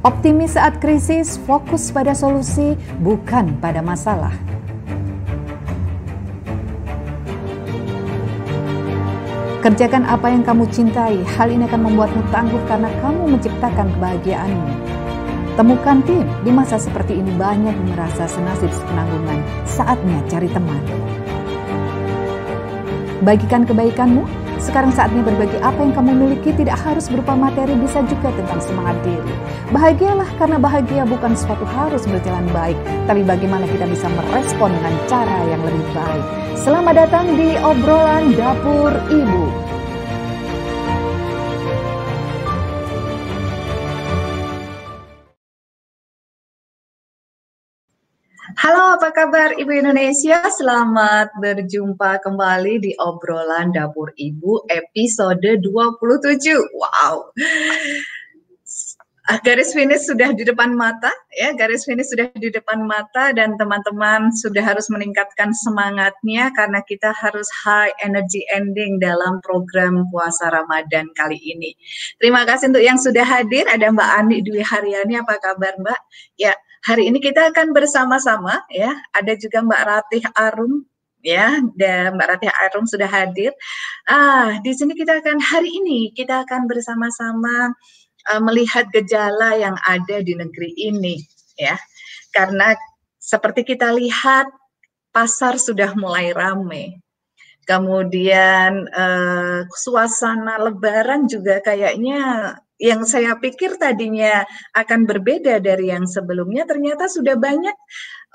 Optimis saat krisis, fokus pada solusi, bukan pada masalah. Kerjakan apa yang kamu cintai, hal ini akan membuatmu tangguh karena kamu menciptakan kebahagiaanmu. Temukan tim, di masa seperti ini banyak yang merasa senasib sepenanggungan, saatnya cari teman. Bagikan kebaikanmu, sekarang saatnya berbagi apa yang kamu miliki, tidak harus berupa materi, bisa juga tentang semangat diri. Bahagialah karena bahagia bukan suatu harus berjalan baik, tapi bagaimana kita bisa merespon dengan cara yang lebih baik. Selamat datang di obrolan Dapur Ibu. Halo, apa kabar Ibu Indonesia? Selamat berjumpa kembali di obrolan Dapur Ibu episode 27. Wow. Garis finish sudah di depan mata, ya. Garis finish sudah di depan mata dan teman-teman sudah harus meningkatkan semangatnya karena kita harus high energy ending dalam program puasa Ramadan kali ini. Terima kasih untuk yang sudah hadir. Ada Mbak Ani Dwi Haryani, apa kabar Mbak? Ya, hari ini kita akan bersama-sama, ya. Ada juga Mbak Ratih Arum, ya. Dan Mbak Ratih Arum sudah hadir. Di sini hari ini kita akan bersama-sama melihat gejala yang ada di negeri ini, ya. Karena seperti kita lihat pasar sudah mulai ramai. Kemudian suasana Lebaran juga kayaknya yang saya pikir tadinya akan berbeda dari yang sebelumnya, ternyata sudah banyak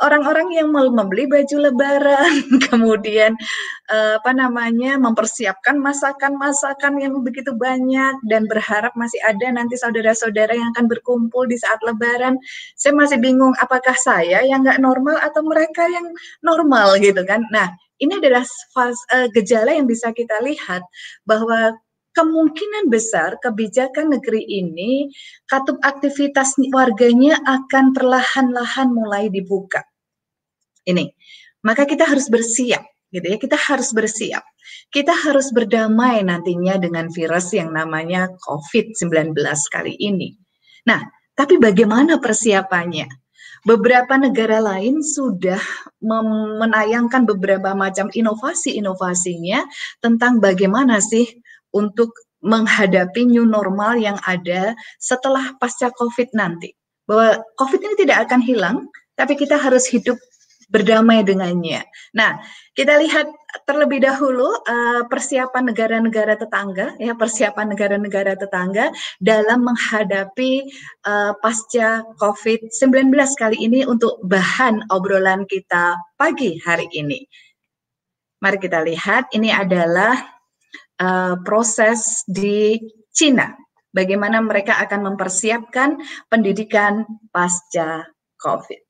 orang-orang yang membeli baju Lebaran, kemudian mempersiapkan masakan-masakan yang begitu banyak dan berharap masih ada nanti saudara-saudara yang akan berkumpul di saat Lebaran. Saya masih bingung apakah saya yang nggak normal atau mereka yang normal gitu kan. Nah, ini adalah gejala yang bisa kita lihat bahwa kemungkinan besar kebijakan negeri ini, katup aktivitas warganya akan perlahan-lahan mulai dibuka. Ini, maka kita harus bersiap, gitu ya. Kita harus bersiap. Kita harus berdamai nantinya dengan virus yang namanya COVID-19 kali ini. Nah, tapi bagaimana persiapannya? Beberapa negara lain sudah menayangkan beberapa macam inovasi-inovasinya tentang bagaimana sih untuk menghadapi new normal yang ada setelah pasca COVID nanti. Bahwa COVID ini tidak akan hilang, tapi kita harus hidup berdamai dengannya. Nah, kita lihat terlebih dahulu persiapan negara-negara tetangga, ya, persiapan negara-negara tetangga dalam menghadapi pasca COVID-19 kali ini untuk bahan obrolan kita pagi hari ini. Mari kita lihat, ini adalah proses di Cina, bagaimana mereka akan mempersiapkan pendidikan pasca COVID.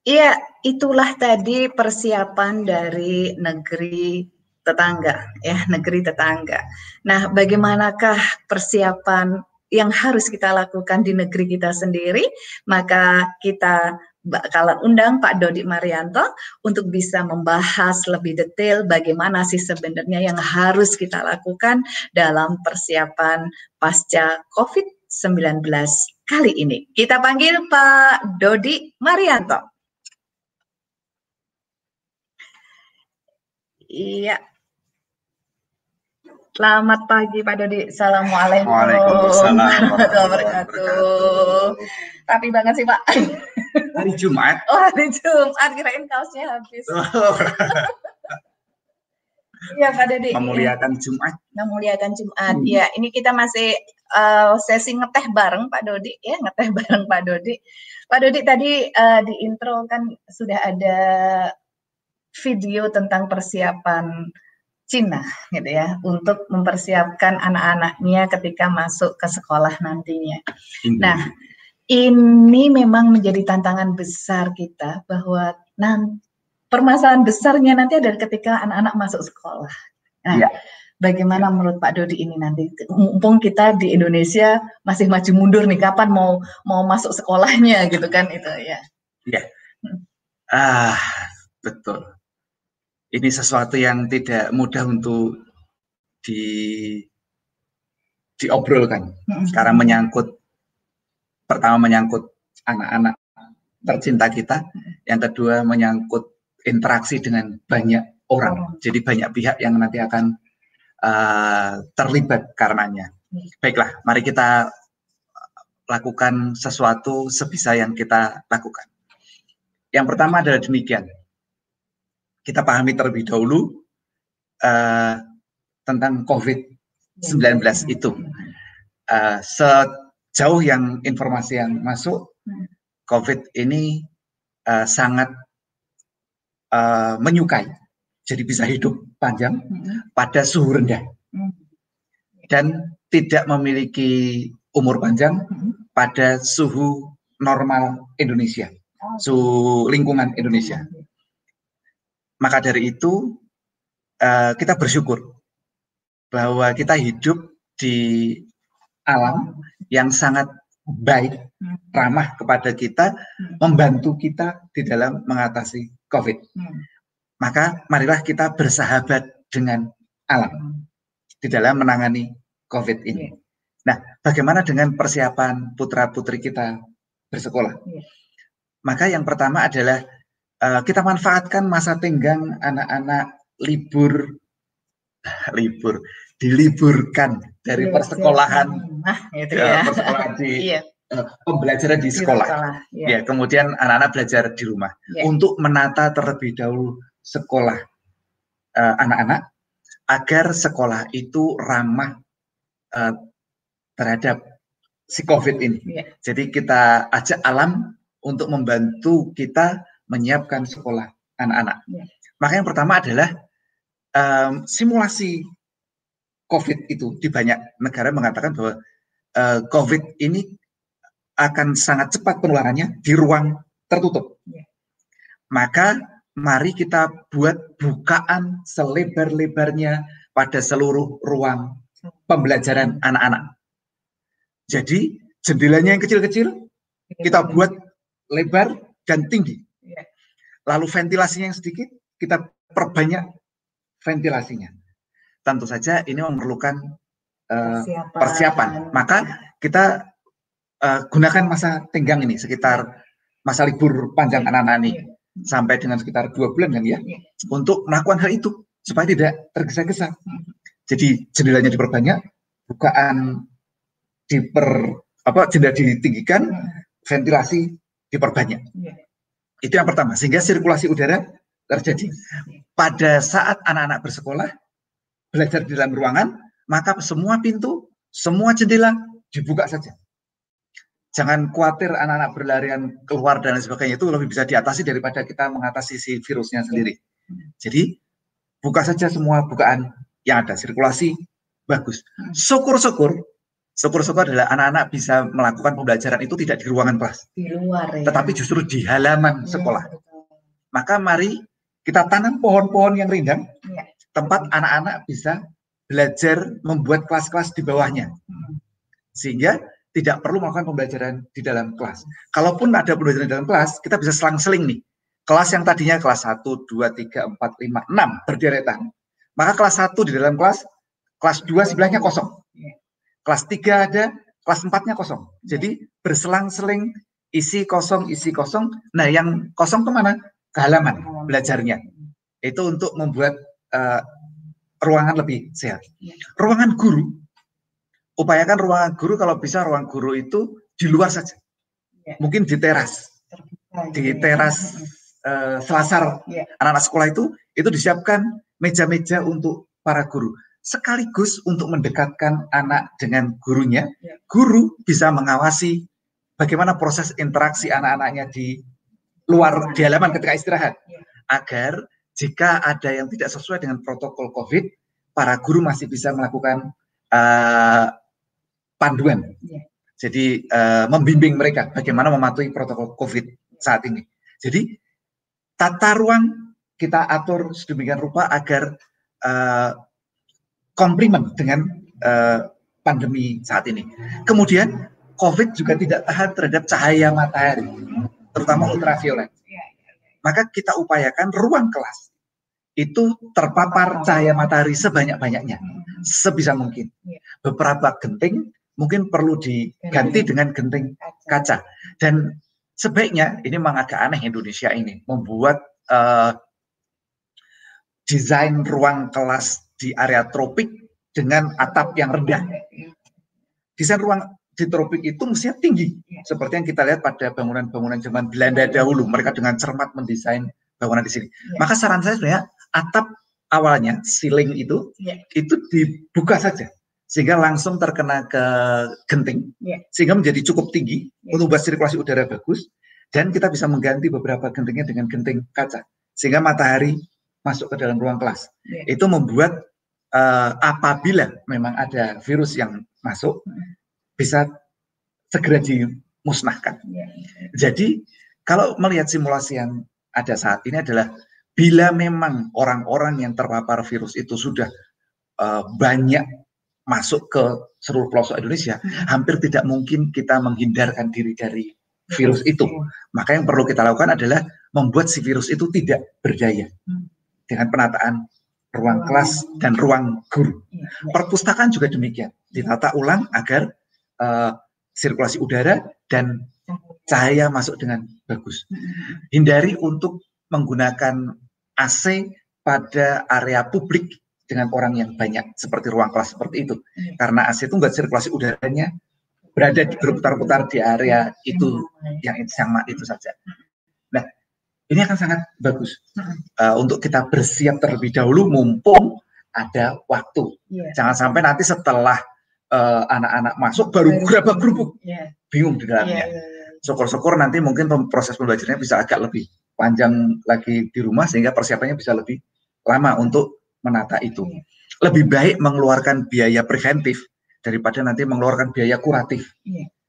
Iya, itulah tadi persiapan dari negeri tetangga, ya, negeri tetangga. Nah, bagaimanakah persiapan yang harus kita lakukan di negeri kita sendiri? Maka kita bakalan undang Pak Dodi Marianto untuk bisa membahas lebih detail bagaimana sih sebenarnya yang harus kita lakukan dalam persiapan pasca COVID-19 kali ini. Kita panggil Pak Dodi Marianto. Iya. Selamat pagi Pak Dodi. Assalamualaikum warahmatullahi wabarakatuh. Tapi banget sih Pak. Hari Jumat. Oh, hari Jumat, kirain kaosnya habis. Iya Pak Dodi. Memuliakan Jumat. Memuliakan Jumat. Ya, ini kita masih sesi ngeteh bareng Pak Dodi, ya, ngeteh bareng Pak Dodi. Pak Dodi tadi di intro kan sudah ada video tentang persiapan Cina gitu ya, untuk mempersiapkan anak-anaknya ketika masuk ke sekolah nantinya. Nah, ini memang menjadi tantangan besar kita bahwa permasalahan besarnya nanti adalah ketika anak-anak masuk sekolah. Nah, bagaimana menurut Pak Dodi ini nanti? Mumpung kita di Indonesia masih maju mundur nih, kapan mau masuk sekolahnya gitu kan itu ya? Iya. Betul. Ini sesuatu yang tidak mudah untuk diobrolkan. Sekarang pertama menyangkut anak-anak tercinta kita, yang kedua menyangkut interaksi dengan banyak orang. Jadi banyak pihak yang nanti akan terlibat karenanya. Baiklah, mari kita lakukan sesuatu sebisa yang kita lakukan. Yang pertama adalah demikian. Kita pahami terlebih dahulu tentang COVID-19 itu. Sejauh yang informasi yang masuk, COVID ini sangat menyukai, jadi bisa hidup panjang pada suhu rendah dan tidak memiliki umur panjang pada suhu normal Indonesia, suhu lingkungan Indonesia. Maka dari itu kita bersyukur bahwa kita hidup di alam yang sangat baik, ramah kepada kita, membantu kita di dalam mengatasi COVID. Maka marilah kita bersahabat dengan alam di dalam menangani COVID ini. Nah, bagaimana dengan persiapan putra-putri kita bersekolah? Maka yang pertama adalah kita manfaatkan masa tenggang anak-anak diliburkan dari persekolahan, persekolahan di pembelajaran di sekolah. Ya, kemudian anak-anak belajar di rumah untuk menata terlebih dahulu sekolah anak-anak agar sekolah itu ramah terhadap si COVID ini. Jadi kita ajak alam untuk membantu kita menyiapkan sekolah anak-anak. Maka yang pertama adalah simulasi COVID itu. Di banyak negara mengatakan bahwa COVID ini akan sangat cepat penularannya di ruang tertutup. Maka mari kita buat bukaan selebar-lebarnya pada seluruh ruang pembelajaran anak-anak. Jadi jendelanya yang kecil-kecil kita buat lebar dan tinggi. Lalu ventilasinya yang sedikit, kita perbanyak ventilasinya. Tentu saja ini memerlukan persiapan. Maka kita gunakan masa tenggang ini, sekitar masa libur panjang anak-anak ini, sampai dengan sekitar 2 bulan kan ya, untuk melakukan hal itu, supaya tidak tergesa-gesa. Jadi jendelanya diperbanyak, bukaan jendela ditinggikan, ventilasi diperbanyak. Itu yang pertama, sehingga sirkulasi udara terjadi. Pada saat anak-anak bersekolah, belajar di dalam ruangan, maka semua pintu, semua jendela dibuka saja. Jangan khawatir anak-anak berlarian keluar dan lain sebagainya, itu lebih bisa diatasi daripada kita mengatasi si virusnya sendiri. Jadi, buka saja semua bukaan yang ada, sirkulasi bagus. Syukur-syukur Syukur-syukur adalah anak-anak bisa melakukan pembelajaran itu tidak di ruangan kelas, di luar ya, tetapi justru di halaman sekolah. Maka mari kita tanam pohon-pohon yang rindang, tempat anak-anak bisa belajar membuat kelas-kelas di bawahnya, sehingga tidak perlu melakukan pembelajaran di dalam kelas. Kalaupun ada pembelajaran di dalam kelas, kita bisa selang-seling nih. Kelas yang tadinya kelas 1, 2, 3, 4, 5, 6 berderetan. Maka kelas 1 di dalam kelas 2 sebelahnya kosong. Kelas 3 ada, kelas 4-nya kosong. Jadi berselang-seling, isi kosong. Nah, yang kosong kemana? Ke halaman belajarnya. Itu untuk membuat ruangan lebih sehat. Ruangan guru, upayakan ruangan guru kalau bisa ruang guru itu di luar saja. Mungkin di teras. Di teras selasar anak-anak sekolah itu disiapkan meja-meja untuk para guru. Sekaligus untuk mendekatkan anak dengan gurunya, guru bisa mengawasi bagaimana proses interaksi anak-anaknya di luar, di halaman ketika istirahat. Agar jika ada yang tidak sesuai dengan protokol COVID, para guru masih bisa melakukan panduan. Jadi membimbing mereka bagaimana mematuhi protokol COVID saat ini. Jadi tata ruang kita atur sedemikian rupa agar komplimen dengan pandemi saat ini. Kemudian COVID juga tidak tahan terhadap cahaya matahari, terutama ultraviolet. Maka kita upayakan ruang kelas itu terpapar cahaya matahari sebanyak-banyaknya, sebisa mungkin. Beberapa genting mungkin perlu diganti dengan genting kaca. Dan sebaiknya, ini memang agak aneh Indonesia ini, membuat desain ruang kelas di area tropik dengan atap yang rendah. Desain ruang di tropik itu mestinya tinggi, seperti yang kita lihat pada bangunan-bangunan zaman Belanda dahulu. Mereka dengan cermat mendesain bangunan di sini. Maka saran saya sebenarnya atap awalnya, ceiling itu dibuka saja, sehingga langsung terkena ke genting, sehingga menjadi cukup tinggi untuk membuat sirkulasi udara bagus, dan kita bisa mengganti beberapa gentingnya dengan genting kaca, sehingga matahari masuk ke dalam ruang kelas. Itu membuat apabila memang ada virus yang masuk, bisa segera dimusnahkan. Jadi kalau melihat simulasi yang ada saat ini adalah bila memang orang-orang yang terpapar virus itu sudah banyak masuk ke seluruh pelosok Indonesia, hampir tidak mungkin kita menghindarkan diri dari virus itu. Maka yang perlu kita lakukan adalah membuat si virus itu tidak berdaya dengan penataan ruang kelas dan ruang guru. Perpustakaan juga demikian, ditata ulang agar sirkulasi udara dan cahaya masuk dengan bagus. Hindari untuk menggunakan AC pada area publik dengan orang yang banyak, seperti ruang kelas seperti itu. Karena AC itu enggak, sirkulasi udaranya berada di berputar-putar di area itu yang sama itu saja. Nah, ini akan sangat bagus untuk kita bersiap terlebih dahulu mumpung ada waktu. Jangan sampai nanti setelah anak-anak masuk baru gerabak-gerubuk, bingung di dalamnya. Syukur-syukur nanti mungkin proses pembelajarannya bisa agak lebih panjang lagi di rumah, sehingga persiapannya bisa lebih lama untuk menata itu. Lebih baik mengeluarkan biaya preventif daripada nanti mengeluarkan biaya kuratif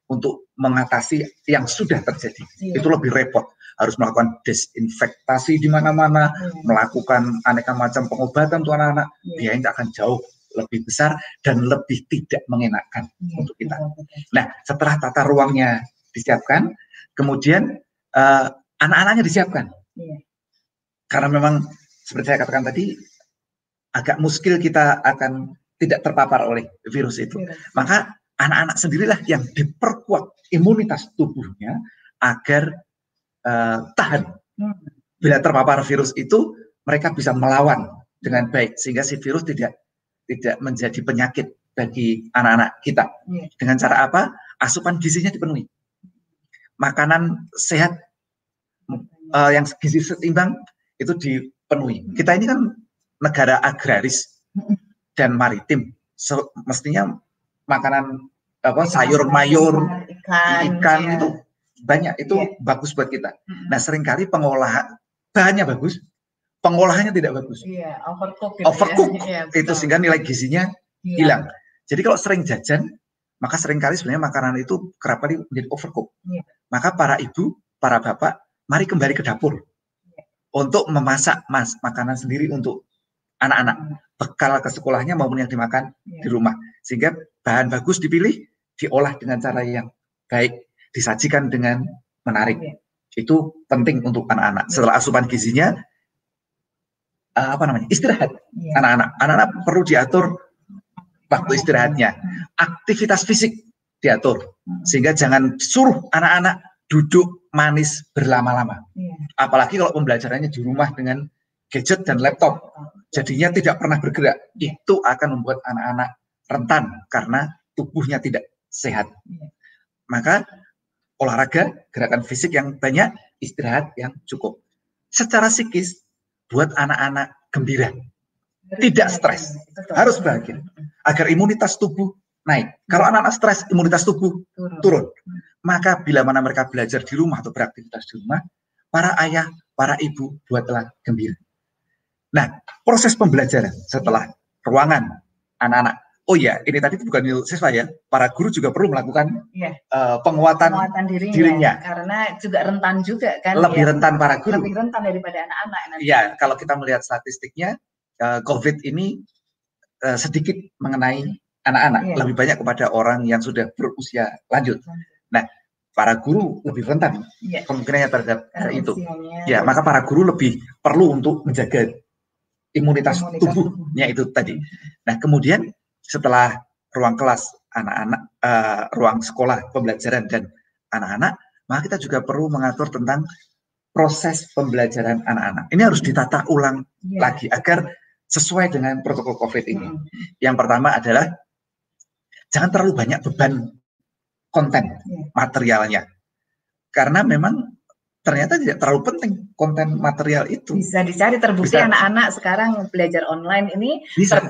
untuk mengatasi yang sudah terjadi. Itu lebih repot. Harus melakukan desinfektasi di mana-mana, melakukan aneka macam pengobatan untuk anak-anak. Biayanya akan jauh lebih besar dan lebih tidak mengenakan untuk kita. Nah, setelah tata ruangnya disiapkan, kemudian anak-anaknya disiapkan. Karena memang seperti saya katakan tadi, agak muskil kita akan tidak terpapar oleh virus itu. Maka anak-anak sendirilah yang diperkuat imunitas tubuhnya agar tahan. Bila terpapar virus itu, mereka bisa melawan dengan baik, sehingga si virus tidak menjadi penyakit bagi anak-anak kita. Dengan cara apa? Asupan gizinya dipenuhi. Makanan sehat yang gizi seimbang itu dipenuhi. Kita ini kan negara agraris dan maritim. Mestinya makanan sayur mayur, ikan itu banyak, itu bagus buat kita. Nah, seringkali bahannya bagus, pengolahannya tidak bagus. Overcook itu sehingga nilai gizinya hilang. Jadi kalau sering jajan, maka seringkali sebenarnya makanan itu kerap kali menjadi overcook. Maka para ibu, para bapak, mari kembali ke dapur untuk memasak makanan sendiri untuk anak-anak, bekal ke sekolahnya maupun yang dimakan di rumah, sehingga bahan bagus dipilih, diolah dengan cara yang baik, disajikan dengan menarik. Itu penting untuk anak-anak. Setelah asupan gizinya, istirahat. Anak-anak perlu diatur waktu istirahatnya, aktivitas fisik diatur, sehingga jangan suruh anak-anak duduk manis berlama-lama. Apalagi kalau pembelajarannya di rumah dengan gadget dan laptop, jadinya tidak pernah bergerak. Itu akan membuat anak-anak rentan karena tubuhnya tidak sehat. Maka olahraga, gerakan fisik yang banyak, istirahat yang cukup. Secara psikis, buat anak-anak gembira, tidak stres, harus bahagia, agar imunitas tubuh naik. Kalau anak-anak stres, imunitas tubuh turun. Maka bila mana mereka belajar di rumah atau beraktivitas di rumah, para ayah, para ibu buatlah gembira. Nah, proses pembelajaran setelah ruangan anak-anak. Oh ya, ini tadi bukan siswa ya, para guru juga perlu melakukan penguatan dirinya. Karena juga rentan juga kan. Lebih rentan para guru. Lebih rentan daripada anak-anak. Ya, kalau kita melihat statistiknya, COVID ini sedikit mengenai anak-anak, lebih banyak kepada orang yang sudah berusia lanjut. Nah, para guru lebih rentan kemungkinannya terhadap hal itu. Ya, maka para guru lebih perlu untuk menjaga imunitas tubuhnya itu tadi. Nah, kemudian setelah ruang kelas anak-anak, ruang sekolah pembelajaran dan anak-anak, maka kita juga perlu mengatur tentang proses pembelajaran anak-anak. Ini harus ditata ulang lagi agar sesuai dengan protokol COVID ini. Yang pertama adalah jangan terlalu banyak beban konten materialnya, karena memang ternyata tidak terlalu penting konten material itu. Bisa dicari, terbukti anak-anak sekarang belajar online ini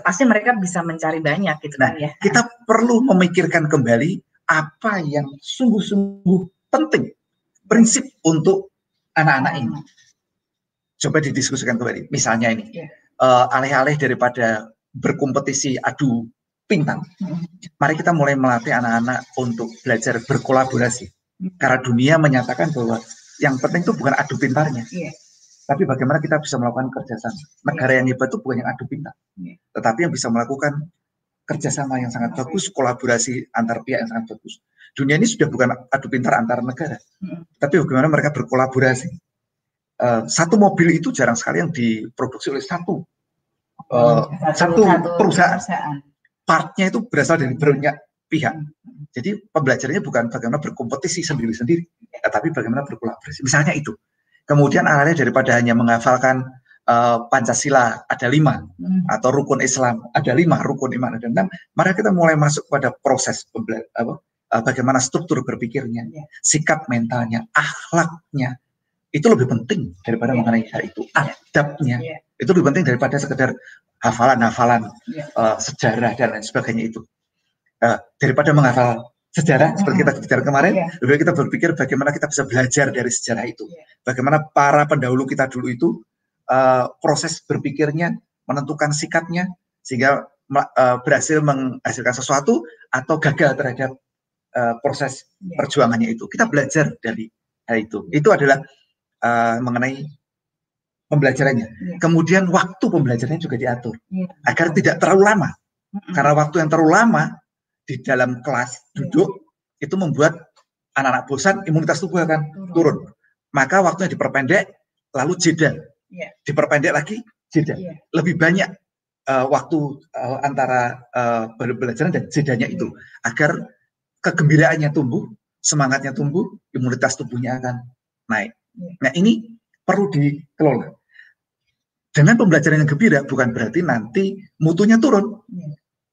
pasti mereka bisa mencari banyak gitu kan ya. Kita perlu memikirkan kembali apa yang sungguh-sungguh penting, prinsip untuk anak-anak ini. Coba didiskusikan kembali. Misalnya ini, alih-alih daripada berkompetisi adu pingpong, mari kita mulai melatih anak-anak untuk belajar berkolaborasi. Karena dunia menyatakan bahwa yang penting itu bukan adu pintarnya, tapi bagaimana kita bisa melakukan kerjasama. Negara yang hebat itu bukan yang adu pintar, tetapi yang bisa melakukan kerjasama yang sangat bagus, kolaborasi antar pihak yang sangat bagus. Dunia ini sudah bukan adu pintar antar negara, tapi bagaimana mereka berkolaborasi. Satu mobil itu jarang sekali yang diproduksi oleh satu perusahaan. Partnya itu berasal dari banyak pihak. Jadi pembelajarannya bukan bagaimana berkompetisi sendiri-sendiri, tapi bagaimana berkolaborasi. Misalnya itu. Kemudian arahnya daripada hanya menghafalkan Pancasila ada 5, atau rukun Islam ada 5, rukun iman ada 6, mari kita mulai masuk pada proses bagaimana struktur berpikirnya, sikap mentalnya, akhlaknya. Itu lebih penting daripada mengenai hal itu. Adabnya itu lebih penting daripada sekedar hafalan-hafalan sejarah dan lain sebagainya itu. Daripada menghafal sejarah seperti kita bicara kemarin, lebih kita berpikir bagaimana kita bisa belajar dari sejarah itu. Bagaimana para pendahulu kita dulu itu proses berpikirnya, menentukan sikapnya sehingga berhasil menghasilkan sesuatu atau gagal terhadap proses perjuangannya itu. Kita belajar dari hal itu. Itu adalah mengenai pembelajarannya. Kemudian waktu pembelajarannya juga diatur agar tidak terlalu lama. Karena waktu yang terlalu lama di dalam kelas duduk itu membuat anak-anak bosan, imunitas tubuh akan turun. Maka waktunya diperpendek, lalu jeda. Diperpendek lagi, jeda. Lebih banyak waktu antara pembelajaran dan jedanya itu agar kegembiraannya tumbuh, semangatnya tumbuh, imunitas tubuhnya akan naik. Nah, ini perlu dikelola. Dengan pembelajaran yang gembira bukan berarti nanti mutunya turun.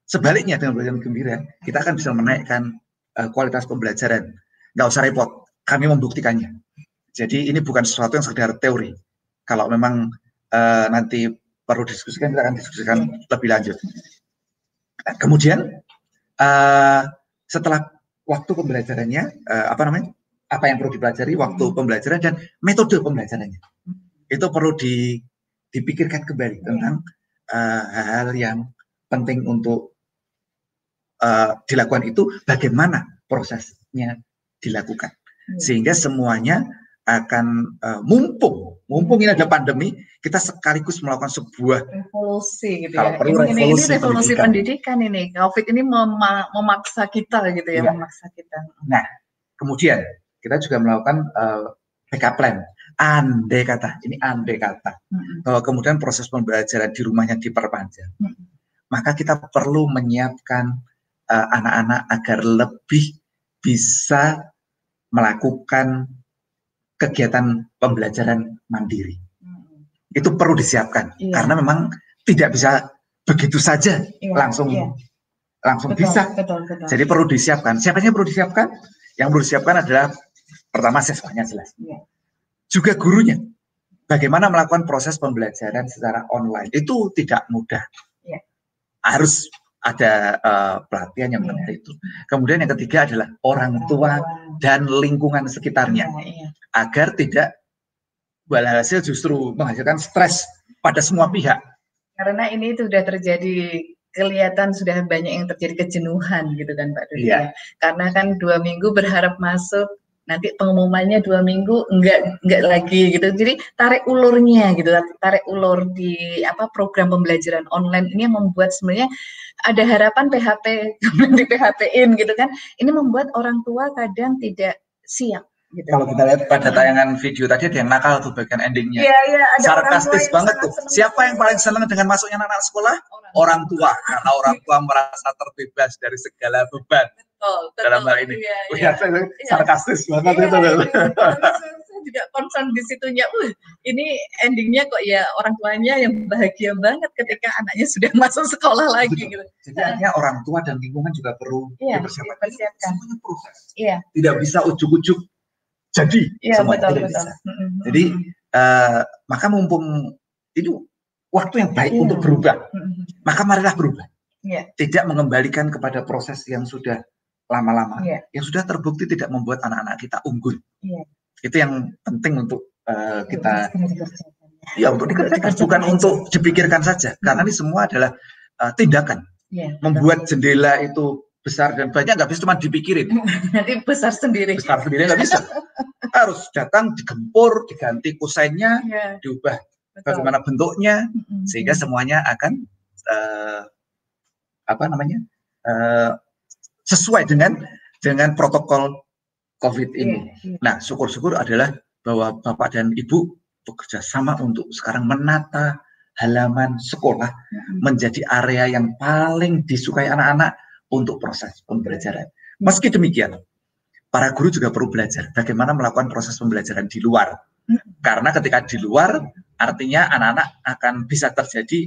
Sebaliknya, dengan pembelajaran gembira kita akan bisa menaikkan kualitas pembelajaran. Nggak usah repot, kami membuktikannya. Jadi ini bukan sesuatu yang sekedar teori. Kalau memang nanti perlu diskusikan, kita akan diskusikan lebih lanjut. Kemudian setelah waktu pembelajarannya, apa yang perlu dipelajari, waktu pembelajaran dan metode pembelajarannya, itu perlu dipikirkan kembali tentang hal-hal yang penting untuk dilakukan itu bagaimana prosesnya dilakukan, sehingga semuanya akan mumpung ini ada pandemi, kita sekaligus melakukan sebuah revolusi gitu kalau ya. perlu Ini revolusi pendidikan ini. COVID ini memaksa kita gitu ya, memaksa kita. Nah, kemudian kita juga melakukan backup plan. Andai kata bahwa kemudian proses pembelajaran di rumahnya diperpanjang, maka kita perlu menyiapkan anak-anak agar lebih bisa melakukan kegiatan pembelajaran mandiri. Itu perlu disiapkan karena memang tidak bisa begitu saja langsung betul, bisa. Betul. Jadi perlu disiapkan. Siapanya perlu disiapkan? Yang perlu disiapkan adalah pertama siswanya jelas. Juga gurunya. Bagaimana melakukan proses pembelajaran secara online itu tidak mudah. Harus ada pelatihan yang mengenai itu. Kemudian yang ketiga adalah orang tua dan lingkungan sekitarnya, agar tidak walhasil justru menghasilkan stres pada semua pihak. Karena ini sudah terjadi, kelihatan sudah banyak yang terjadi kejenuhan gitu kan Pak Dodi. Karena kan 2 minggu berharap masuk, nanti pengumumannya 2 minggu enggak lagi gitu. Jadi tarik ulurnya gitu, tarik ulur di program pembelajaran online ini yang membuat sebenarnya ada harapan PHP di PHP-in gitu kan. Ini membuat orang tua kadang tidak siap gitu. Kalau kita lihat pada tayangan video tadi ada yang nakal tuh bagian endingnya. Ada sarkastis banget tuh. Siapa yang paling senang dengan masuknya anak sekolah? Orang tua. Karena orang tua merasa terbebas dari segala beban. Dalam hal ini, sarkastis banget itu. Saya juga concern di situnya. Ini endingnya kok ya orang tuanya yang bahagia banget ketika anaknya sudah masuk sekolah lagi. Gitu. Jadi artinya orang tua dan lingkungan juga perlu dipersiapkan. Semuanya proses. Tidak bisa ujuk-ujuk jadi semua tidak bisa. Jadi maka mumpung itu waktu yang baik untuk berubah, maka marilah berubah. Tidak mengembalikan kepada proses yang sudah lama-lama, yang sudah terbukti tidak membuat anak-anak kita unggul. Itu yang penting untuk kita, untuk dikerjakan, bukan untuk dipikirkan saja, karena ini semua adalah tindakan. Membuat jendela itu besar dan banyak nggak bisa cuma dipikirin. Nanti besar sendiri nggak bisa. Harus datang, digempur, diganti kusennya, diubah bagaimana bentuknya, sehingga semuanya akan sesuai dengan protokol COVID ini. Nah, syukur-syukur adalah bahwa Bapak dan Ibu bekerja sama untuk sekarang menata halaman sekolah menjadi area yang paling disukai anak-anak untuk proses pembelajaran. Meski demikian, para guru juga perlu belajar bagaimana melakukan proses pembelajaran di luar. Karena ketika di luar, artinya anak-anak akan bisa terjadi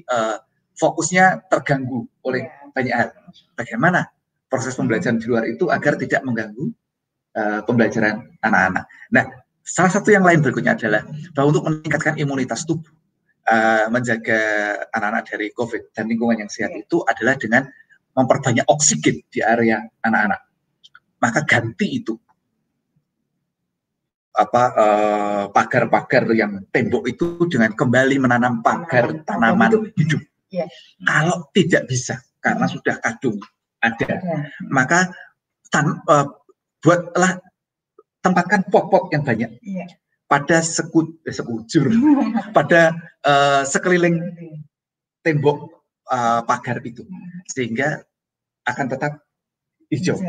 fokusnya terganggu oleh banyak hal. Bagaimana proses pembelajaran di luar itu agar tidak mengganggu pembelajaran anak-anak. Nah, salah satu yang lain berikutnya adalah bahwa untuk meningkatkan imunitas tubuh, menjaga anak-anak dari COVID dan lingkungan yang sehat itu adalah dengan memperbanyak oksigen di area anak-anak. Maka ganti itu pagar-pagar yang tembok itu dengan kembali menanam pagar tanaman hidup. Kalau tidak bisa karena sudah kadung ada, maka buatlah, tempatkan pot-pot yang banyak pada sekujur pada sekeliling tembok pagar itu, sehingga akan tetap hijau.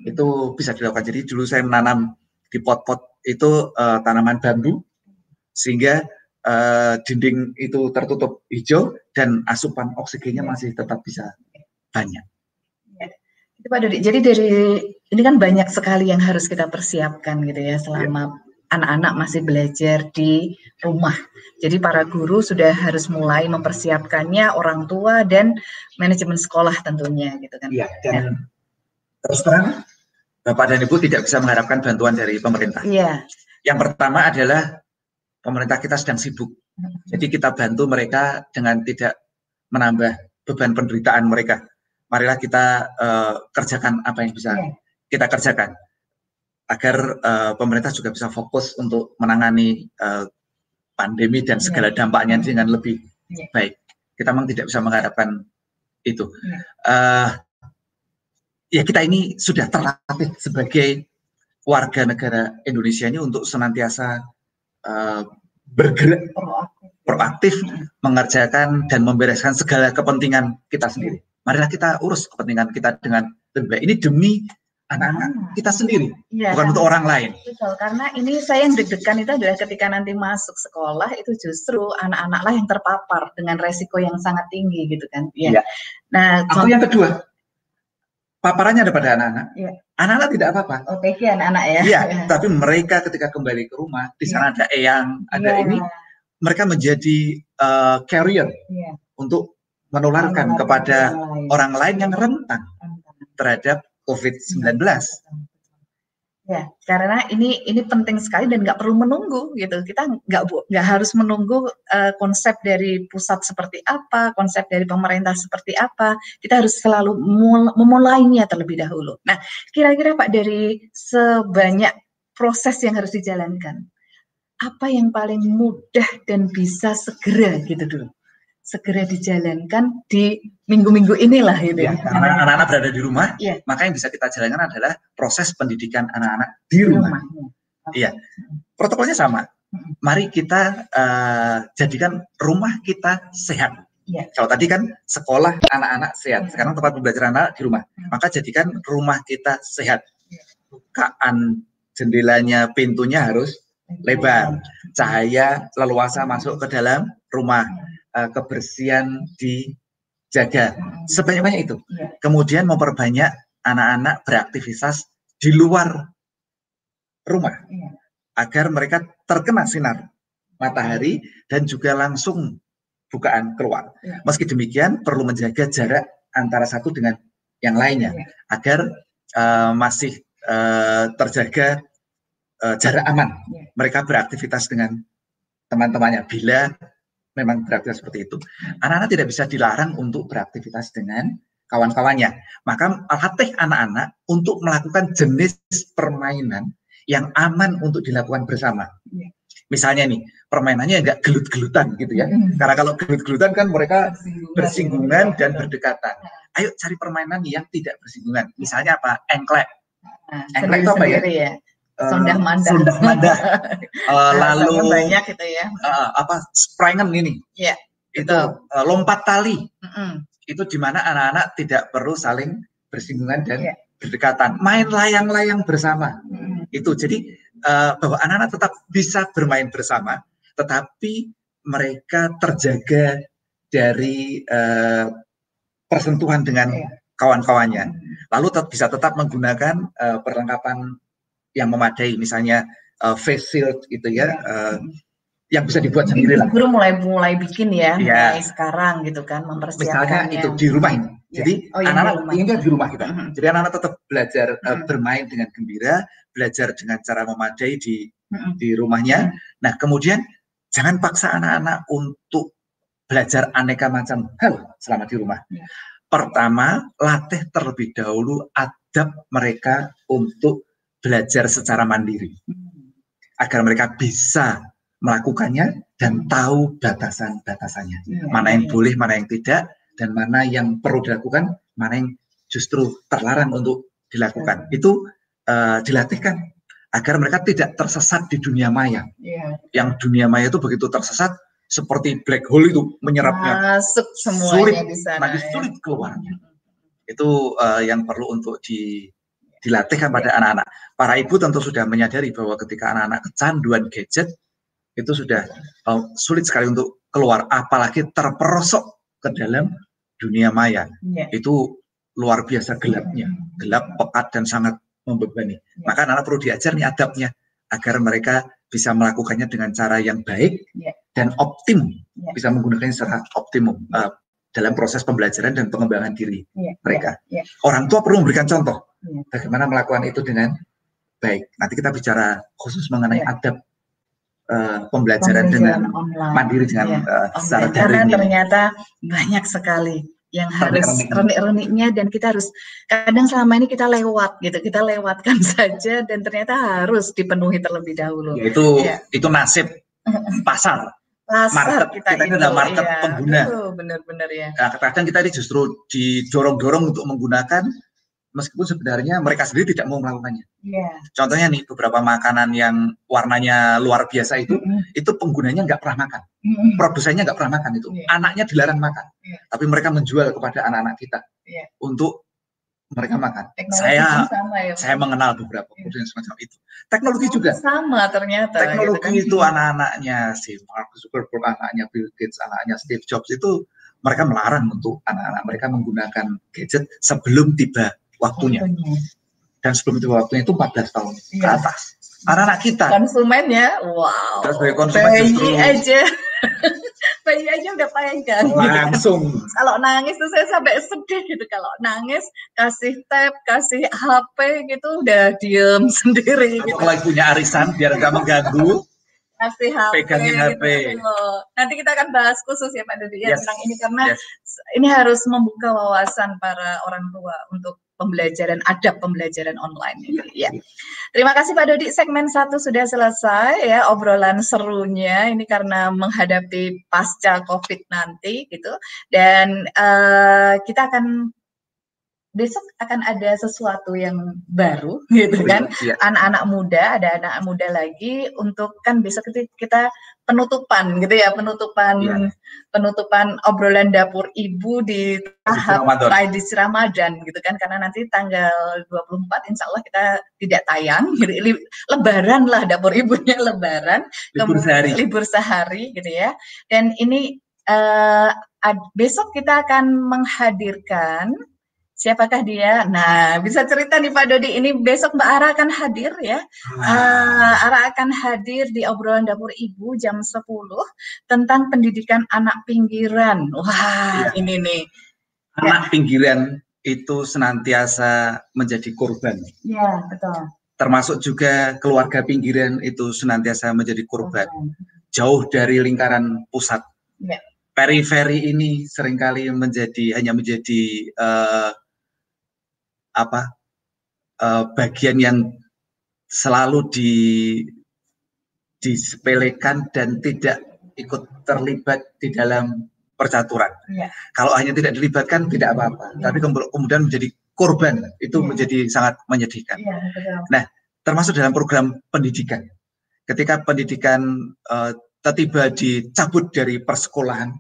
Itu bisa dilakukan. Jadi dulu saya menanam di pot-pot itu tanaman bambu, sehingga dinding itu tertutup hijau dan asupan oksigennya masih tetap bisa banyak. Itu Pak Dodi. Jadi dari ini kan banyak sekali yang harus kita persiapkan gitu ya selama anak-anak masih belajar di rumah. Jadi para guru sudah harus mulai mempersiapkannya, orang tua dan manajemen sekolah tentunya gitu kan. Dan terus terang Bapak dan Ibu tidak bisa mengharapkan bantuan dari pemerintah. Yang pertama adalah pemerintah kita sedang sibuk. Jadi kita bantu mereka dengan tidak menambah beban penderitaan mereka. Marilah kita kerjakan apa yang bisa kita kerjakan agar pemerintah juga bisa fokus untuk menangani pandemi dan segala dampaknya dengan lebih baik. Kita memang tidak bisa mengharapkan itu. ya kita ini sudah terlatih sebagai warga negara Indonesia ini untuk senantiasa bergerak proaktif mengerjakan dan membereskan segala kepentingan kita sendiri. Marilah kita urus kepentingan kita dengan lebih baik. Ini demi anak-anak kita sendiri, bukan untuk orang lain. Betul, karena ini saya yang deg-degan itu adalah ketika nanti masuk sekolah itu justru anak-anak lah yang terpapar dengan resiko yang sangat tinggi gitu kan. Iya. Nah, atau yang kedua, paparannya ada pada anak-anak. Anak-anak tidak apa-apa. OTG anak-anak ya. Iya, tapi mereka ketika kembali ke rumah, di sana ada eyang, ada ini, mereka menjadi carrier untuk menularkan kepada orang lain yang rentan terhadap COVID-19. Ya, karena ini penting sekali dan nggak perlu menunggu gitu. Kita nggak harus menunggu konsep dari pusat seperti apa, konsep dari pemerintah seperti apa. Kita harus selalu memulainya terlebih dahulu. Nah, kira-kira Pak, dari sebanyak proses yang harus dijalankan, apa yang paling mudah dan bisa segera gitu dulu? Segera dijalankan di minggu-minggu inilah gitu. Karena anak-anak berada di rumah, maka yang bisa kita jalankan adalah proses pendidikan anak-anak di rumah. Iya, protokolnya sama. Mari kita jadikan rumah kita sehat. Kalau tadi kan sekolah anak-anak sehat, sekarang tempat pembelajaran anak di rumah. Maka jadikan rumah kita sehat. Bukaan jendelanya, pintunya harus lebar, cahaya leluasa masuk ke dalam rumah. Kebersihan dijaga sebanyak-banyak itu. Kemudian memperbanyak anak-anak beraktivitas di luar rumah agar mereka terkena sinar matahari dan juga langsung bukaan keluar. Meski demikian perlu menjaga jarak antara satu dengan yang lainnya agar masih terjaga jarak aman. Mereka beraktivitas dengan teman-temannya bila memang beraktivitas seperti itu. Anak-anak tidak bisa dilarang untuk beraktivitas dengan kawan-kawannya. Maka latih anak-anak untuk melakukan jenis permainan yang aman untuk dilakukan bersama. Misalnya nih, permainannya enggak gelut-gelutan gitu ya. Karena kalau gelut-gelutan kan mereka bersinggungan dan berdekatan. Ayo cari permainan yang tidak bersinggungan. Misalnya apa? Engklek. Engklek itu apa ya? Sondah mandah. Lalu banyak gitu ya. Springen ini. Itu lompat tali. Itu di mana anak-anak tidak perlu saling bersinggungan dan berdekatan. Main layang-layang bersama. Itu jadi bahwa anak-anak tetap bisa bermain bersama, tetapi mereka terjaga dari persentuhan dengan kawan-kawannya. Lalu bisa tetap menggunakan perlengkapan yang memadai, misalnya face shield gitu ya, yang bisa dibuat sendiri lah. Guru mulai bikin mulai sekarang gitu kan, mempersiapkannya. Misalnya itu di rumah ini. Jadi anak-anak ini di rumah kita. Jadi anak-anak tetap belajar bermain dengan gembira, belajar dengan cara memadai di rumahnya. Nah kemudian jangan paksa anak-anak untuk belajar aneka macam hal selama di rumah. Pertama, latih terlebih dahulu adab mereka untuk belajar secara mandiri, agar mereka bisa melakukannya dan tahu batasan-batasannya, mana yang boleh, mana yang tidak, dan mana yang perlu dilakukan, mana yang justru terlarang untuk dilakukan. Itu dilatihkan agar mereka tidak tersesat di dunia maya. Yang dunia maya itu begitu tersesat seperti black hole itu menyerapnya, masuk semuanya di sana, sulit keluarnya. Itu yang perlu untuk dilatihkan pada anak-anak. Para ibu tentu sudah menyadari bahwa ketika anak-anak kecanduan gadget, itu sudah sulit sekali untuk keluar, apalagi terperosok ke dalam dunia maya. Itu luar biasa gelapnya, gelap, pekat, dan sangat membebani. Maka anak-anak perlu diajar nih adabnya, agar mereka bisa melakukannya dengan cara yang baik dan optimum, bisa menggunakannya secara optimum dalam proses pembelajaran dan pengembangan diri mereka. Orang tua perlu memberikan contoh bagaimana melakukan itu dengan baik. Nanti kita bicara khusus mengenai adab pembelajaran dengan online, mandiri dengan secara daring. Karena ternyata banyak sekali yang harus renik-reniknya, dan kita harus, kadang selama ini kita lewat gitu, kita lewatkan saja, dan ternyata harus dipenuhi terlebih dahulu. Itu nasib pasar. Market kita itu adalah market pengguna. Benar-benar ya. Nah, kadang kita ini justru didorong-dorong untuk menggunakan meskipun sebenarnya mereka sendiri tidak mau melakukannya. Yeah. Contohnya nih, beberapa makanan yang warnanya luar biasa itu penggunanya nggak pernah makan, produsennya nggak pernah makan itu, anaknya dilarang makan, tapi mereka menjual kepada anak-anak kita untuk mereka makan. Saya mengenal beberapa produsen semacam itu. Teknologi juga sama ternyata. Teknologi gitu kan? Itu anak-anaknya si Mark Zuckerberg, anaknya Bill Gates, anaknya Steve Jobs itu mereka melarang untuk anak-anak mereka menggunakan gadget sebelum tiba waktunya. Dan sebelum tiba waktunya itu 14 tahun ke atas. Anak-anak kita. Konsumennya, wow. Terus sebagai konsumen justru bayi aja udah pegang. Langsung. Gitu. Kalau nangis tuh saya sampai sedih gitu. Kalau nangis kasih tab, kasih HP gitu udah diem sendiri. Atau gitu. kalau punya arisan biar nggak mengganggu. Kasih HP, pegangin HP. Gitu. Nanti kita akan bahas khusus ya Pak Dodi tentang ini karena ini harus membuka wawasan para orang tua untuk pembelajaran adab pembelajaran online ini. Ya. Terima kasih Pak Dodi, segmen 1 sudah selesai ya obrolan serunya ini karena menghadapi pasca Covid nanti gitu. Dan kita akan besok akan ada sesuatu yang baru gitu kan. Anak-anak muda, ada anak muda lagi untuk kan besok kita penutupan gitu ya, penutupan obrolan dapur ibu di tahap edisi Ramadan gitu kan, karena nanti tanggal 24 insya Allah kita tidak tayang gitu. Lebaran lah dapur ibunya lebaran, libur sehari gitu ya. Dan ini besok kita akan menghadirkan siapakah dia? Nah, bisa cerita nih Pak Dodi, ini besok Mbak Ara akan hadir ya. Ara akan hadir di obrolan dapur ibu jam 10 tentang pendidikan anak pinggiran. Wah, ini nih. Anak pinggiran itu senantiasa menjadi korban. Iya, betul. Termasuk juga keluarga pinggiran itu senantiasa menjadi korban. Jauh dari lingkaran pusat. Ya. Periferi ini seringkali hanya menjadi bagian yang selalu disepelekan dan tidak ikut terlibat di dalam percaturan. Ya. Kalau hanya tidak dilibatkan tidak apa-apa, tapi kemudian menjadi korban itu menjadi sangat menyedihkan. Ya, nah, termasuk dalam program pendidikan. Ketika pendidikan tiba dicabut dari persekolahan,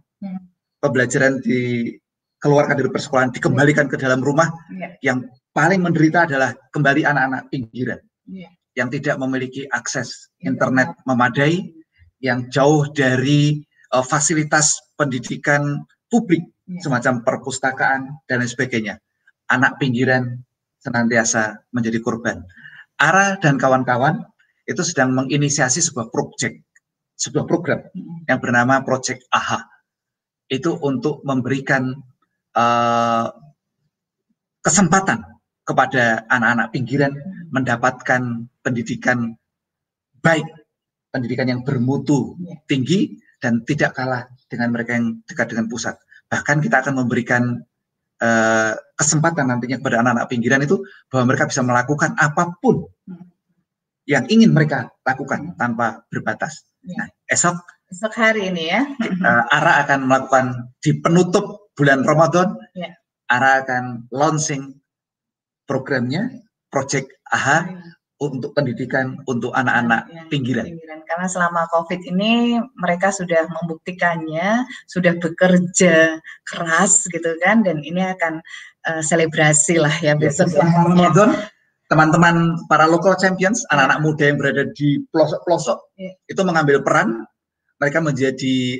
pembelajaran dikeluarkan dari persekolahan, dikembalikan ke dalam rumah, yang paling menderita adalah kembali anak-anak pinggiran yang tidak memiliki akses internet memadai, yang jauh dari fasilitas pendidikan publik semacam perpustakaan dan lain sebagainya. Anak pinggiran senantiasa menjadi korban. Ara dan kawan-kawan itu sedang menginisiasi sebuah program yang bernama Project AHA. Itu untuk memberikan kesempatan kepada anak-anak pinggiran mendapatkan pendidikan baik, pendidikan yang bermutu tinggi dan tidak kalah dengan mereka yang dekat dengan pusat. Bahkan kita akan memberikan kesempatan nantinya kepada anak-anak pinggiran itu bahwa mereka bisa melakukan apapun yang ingin mereka lakukan tanpa berbatas. Nah, esok hari ini ya, Ara akan melakukan di penutup bulan Ramadan, Ara akan launching programnya Project AHA untuk pendidikan untuk anak-anak pinggiran. Karena selama COVID ini mereka sudah membuktikannya, sudah bekerja keras gitu kan, dan ini akan selebrasi lah ya besok. Ramadan, teman-teman para local champions, anak-anak muda yang berada di pelosok-pelosok itu mengambil peran, mereka menjadi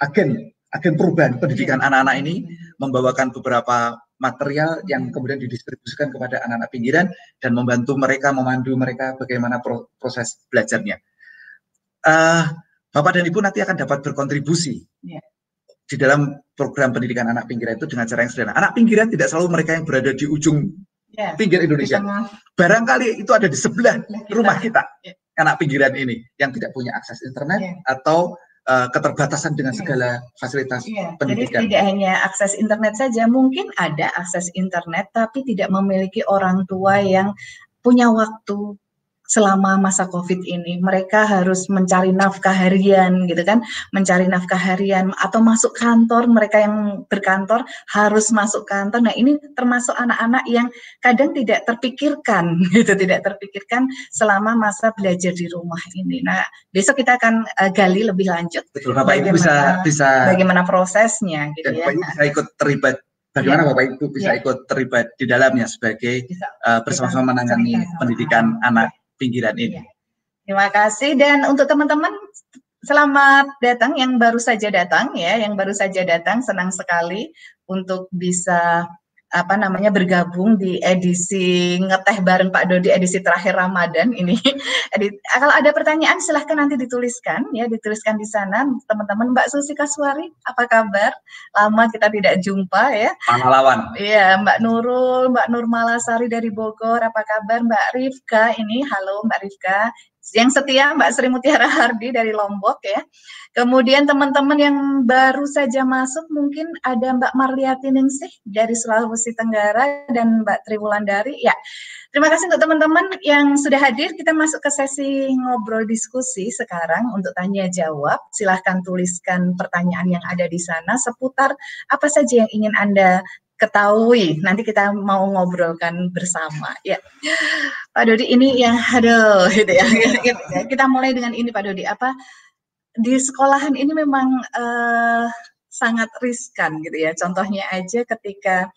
agen perubahan pendidikan anak-anak ini, membawakan beberapa material yang kemudian didistribusikan kepada anak-anak pinggiran dan membantu mereka, memandu mereka bagaimana proses belajarnya. Bapak dan Ibu nanti akan dapat berkontribusi di dalam program pendidikan anak pinggiran itu dengan cara yang sederhana. Anak pinggiran tidak selalu mereka yang berada di ujung pinggir Indonesia. Barangkali itu ada di sebelah rumah kita, anak pinggiran ini yang tidak punya akses internet atau keterbatasan dengan segala fasilitas pendidikan. Jadi tidak hanya akses internet saja, mungkin ada akses internet tapi tidak memiliki orang tua yang punya waktu selama masa COVID ini. Mereka harus mencari nafkah harian gitu kan, mencari nafkah harian atau masuk kantor, mereka yang berkantor harus masuk kantor. Nah, ini termasuk anak-anak yang kadang tidak terpikirkan gitu, tidak terpikirkan selama masa belajar di rumah ini. Nah, besok kita akan gali lebih lanjut. Betul, Bapak Ibu bisa bagaimana prosesnya gitu dan ya. Bapak Ibu bisa ikut terlibat. Bagaimana Bapak Ibu bisa ikut terlibat di dalamnya sebagai bersama-sama menangani pendidikan anak pinggiran ini. Terima kasih, dan untuk teman-teman selamat datang yang baru saja datang ya, yang baru saja datang, senang sekali untuk bisa bergabung di edisi ngeteh bareng Pak Dodi, edisi terakhir Ramadan ini. Kalau ada pertanyaan silahkan nanti dituliskan ya, dituliskan di sana teman-teman. Mbak Susi Kaswari, apa kabar? Lama kita tidak jumpa ya. Pahlawan. Iya, Mbak Nurul, Mbak Nur Malasari dari Bogor, apa kabar? Mbak Rifka ini, halo Mbak Rifka. Yang setia Mbak Sri Mutiara Hardi dari Lombok ya. Kemudian teman-teman yang baru saja masuk mungkin ada Mbak Marliati Ningsih dari Sulawesi Tenggara dan Mbak Triwulandari. Ya, terima kasih untuk teman-teman yang sudah hadir. Kita masuk ke sesi ngobrol diskusi sekarang untuk tanya jawab. Silahkan tuliskan pertanyaan yang ada di sana seputar apa saja yang ingin Anda ketahui. Nanti kita mau ngobrolkan bersama ya. Pak Dodi, ini yang aduh gitu ya. Kita mulai dengan ini Pak Dodi, di sekolahan ini memang sangat riskan gitu ya. Contohnya aja ketika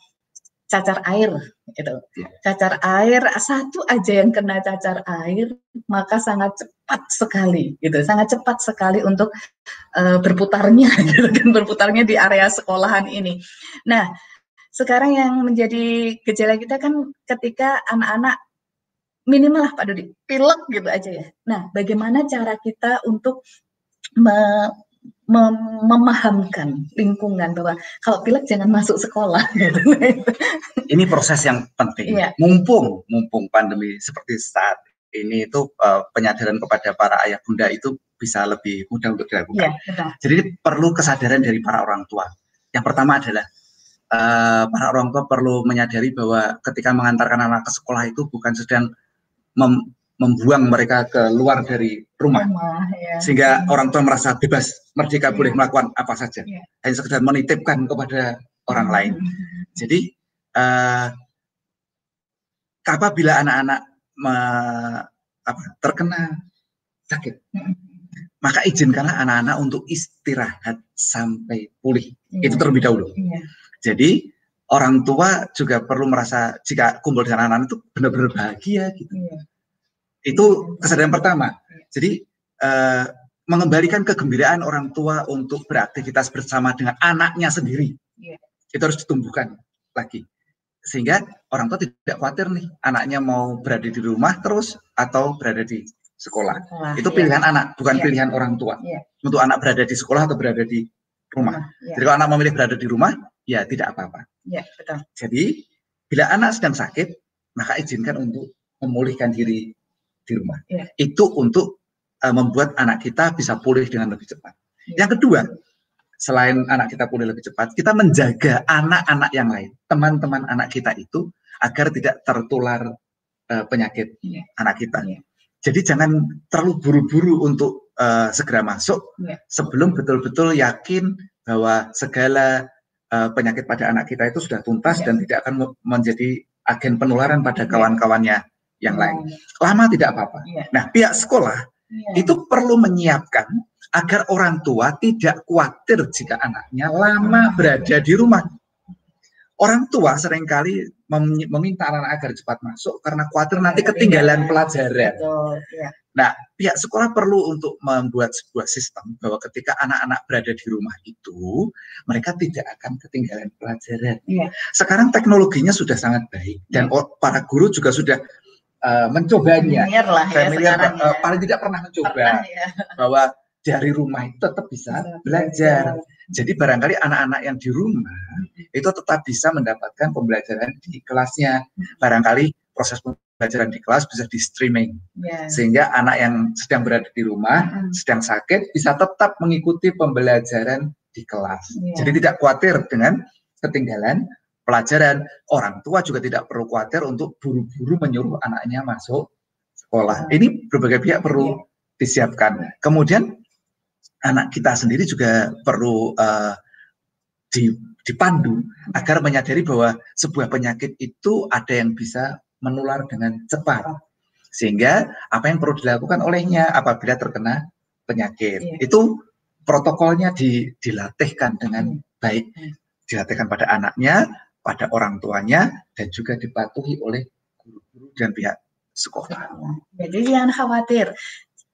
cacar air gitu. Cacar air, satu aja yang kena cacar air maka sangat cepat sekali gitu. Sangat cepat sekali untuk berputarnya gitu kan, berputarnya di area sekolahan ini. Nah, sekarang yang menjadi gejala kita kan ketika anak-anak minimal lah Pak Dodi, pilek gitu aja ya. Nah, bagaimana cara kita untuk memahamkan lingkungan bahwa kalau pilek jangan masuk sekolah gitu. Ini proses yang penting. Ya. Mumpung pandemi seperti saat ini itu penyadaran kepada para ayah bunda itu bisa lebih mudah untuk dilakukan. Ya, jadi perlu kesadaran dari para orang tua. Yang pertama adalah para orang tua perlu menyadari bahwa ketika mengantarkan anak ke sekolah itu bukan sedang membuang mereka ke luar dari rumah ya. Sehingga orang tua merasa bebas, merdeka boleh melakukan apa saja, hanya sekedar menitipkan kepada orang lain. Jadi apabila anak-anak terkena sakit, maka izinkanlah anak-anak untuk istirahat sampai pulih. Itu terlebih dahulu. Jadi orang tua juga perlu merasa jika kumpul dengan anak-anak itu benar-benar bahagia gitu. Itu kesadaran pertama. Jadi mengembalikan kegembiraan orang tua untuk beraktivitas bersama dengan anaknya sendiri. Itu harus ditumbuhkan lagi. Sehingga orang tua tidak khawatir nih anaknya mau berada di rumah terus atau berada di sekolah. Itu pilihan anak, bukan pilihan orang tua. Untuk anak berada di sekolah atau berada di rumah. Jadi kalau anak memilih berada di rumah, ya tidak apa-apa. Betul. Jadi bila anak sedang sakit, maka izinkan untuk memulihkan diri di rumah. Itu untuk membuat anak kita bisa pulih dengan lebih cepat. Yang kedua, selain anak kita pulih lebih cepat, kita menjaga anak-anak yang lain, teman-teman anak kita itu agar tidak tertular penyakit anak kita. Jadi jangan terlalu buru-buru untuk segera masuk sebelum betul-betul yakin bahwa segala penyakit pada anak kita itu sudah tuntas dan tidak akan menjadi agen penularan pada kawan-kawannya yang lain. Lama tidak apa-apa. Nah, pihak sekolah itu perlu menyiapkan agar orang tua tidak khawatir jika anaknya lama berada di rumah. Orang tua seringkali meminta anak-anak agar cepat masuk karena khawatir nanti ketinggalan pelajaran. Nah, pihak sekolah perlu untuk membuat sebuah sistem bahwa ketika anak-anak berada di rumah itu, mereka tidak akan ketinggalan pelajaran. Sekarang teknologinya sudah sangat baik dan para guru juga sudah mencobanya. Paling tidak pernah mencoba bahwa dari rumah itu tetap bisa belajar. Jadi barangkali anak-anak yang di rumah itu tetap bisa mendapatkan pembelajaran di kelasnya. Barangkali proses pembelajaran di kelas bisa di streaming. Sehingga anak yang sedang berada di rumah, sedang sakit, bisa tetap mengikuti pembelajaran di kelas. Jadi tidak khawatir dengan ketinggalan pelajaran. Orang tua juga tidak perlu khawatir untuk buru-buru menyuruh anaknya masuk sekolah. Ini berbagai pihak perlu disiapkan. Kemudian anak kita sendiri juga perlu dipandu agar menyadari bahwa sebuah penyakit itu ada yang bisa menular dengan cepat. Sehingga apa yang perlu dilakukan olehnya apabila terkena penyakit. Itu protokolnya dilatihkan dengan baik. Dilatihkan pada anaknya, pada orang tuanya, dan juga dipatuhi oleh guru-guru dan pihak sekolah. Jadi jangan khawatir.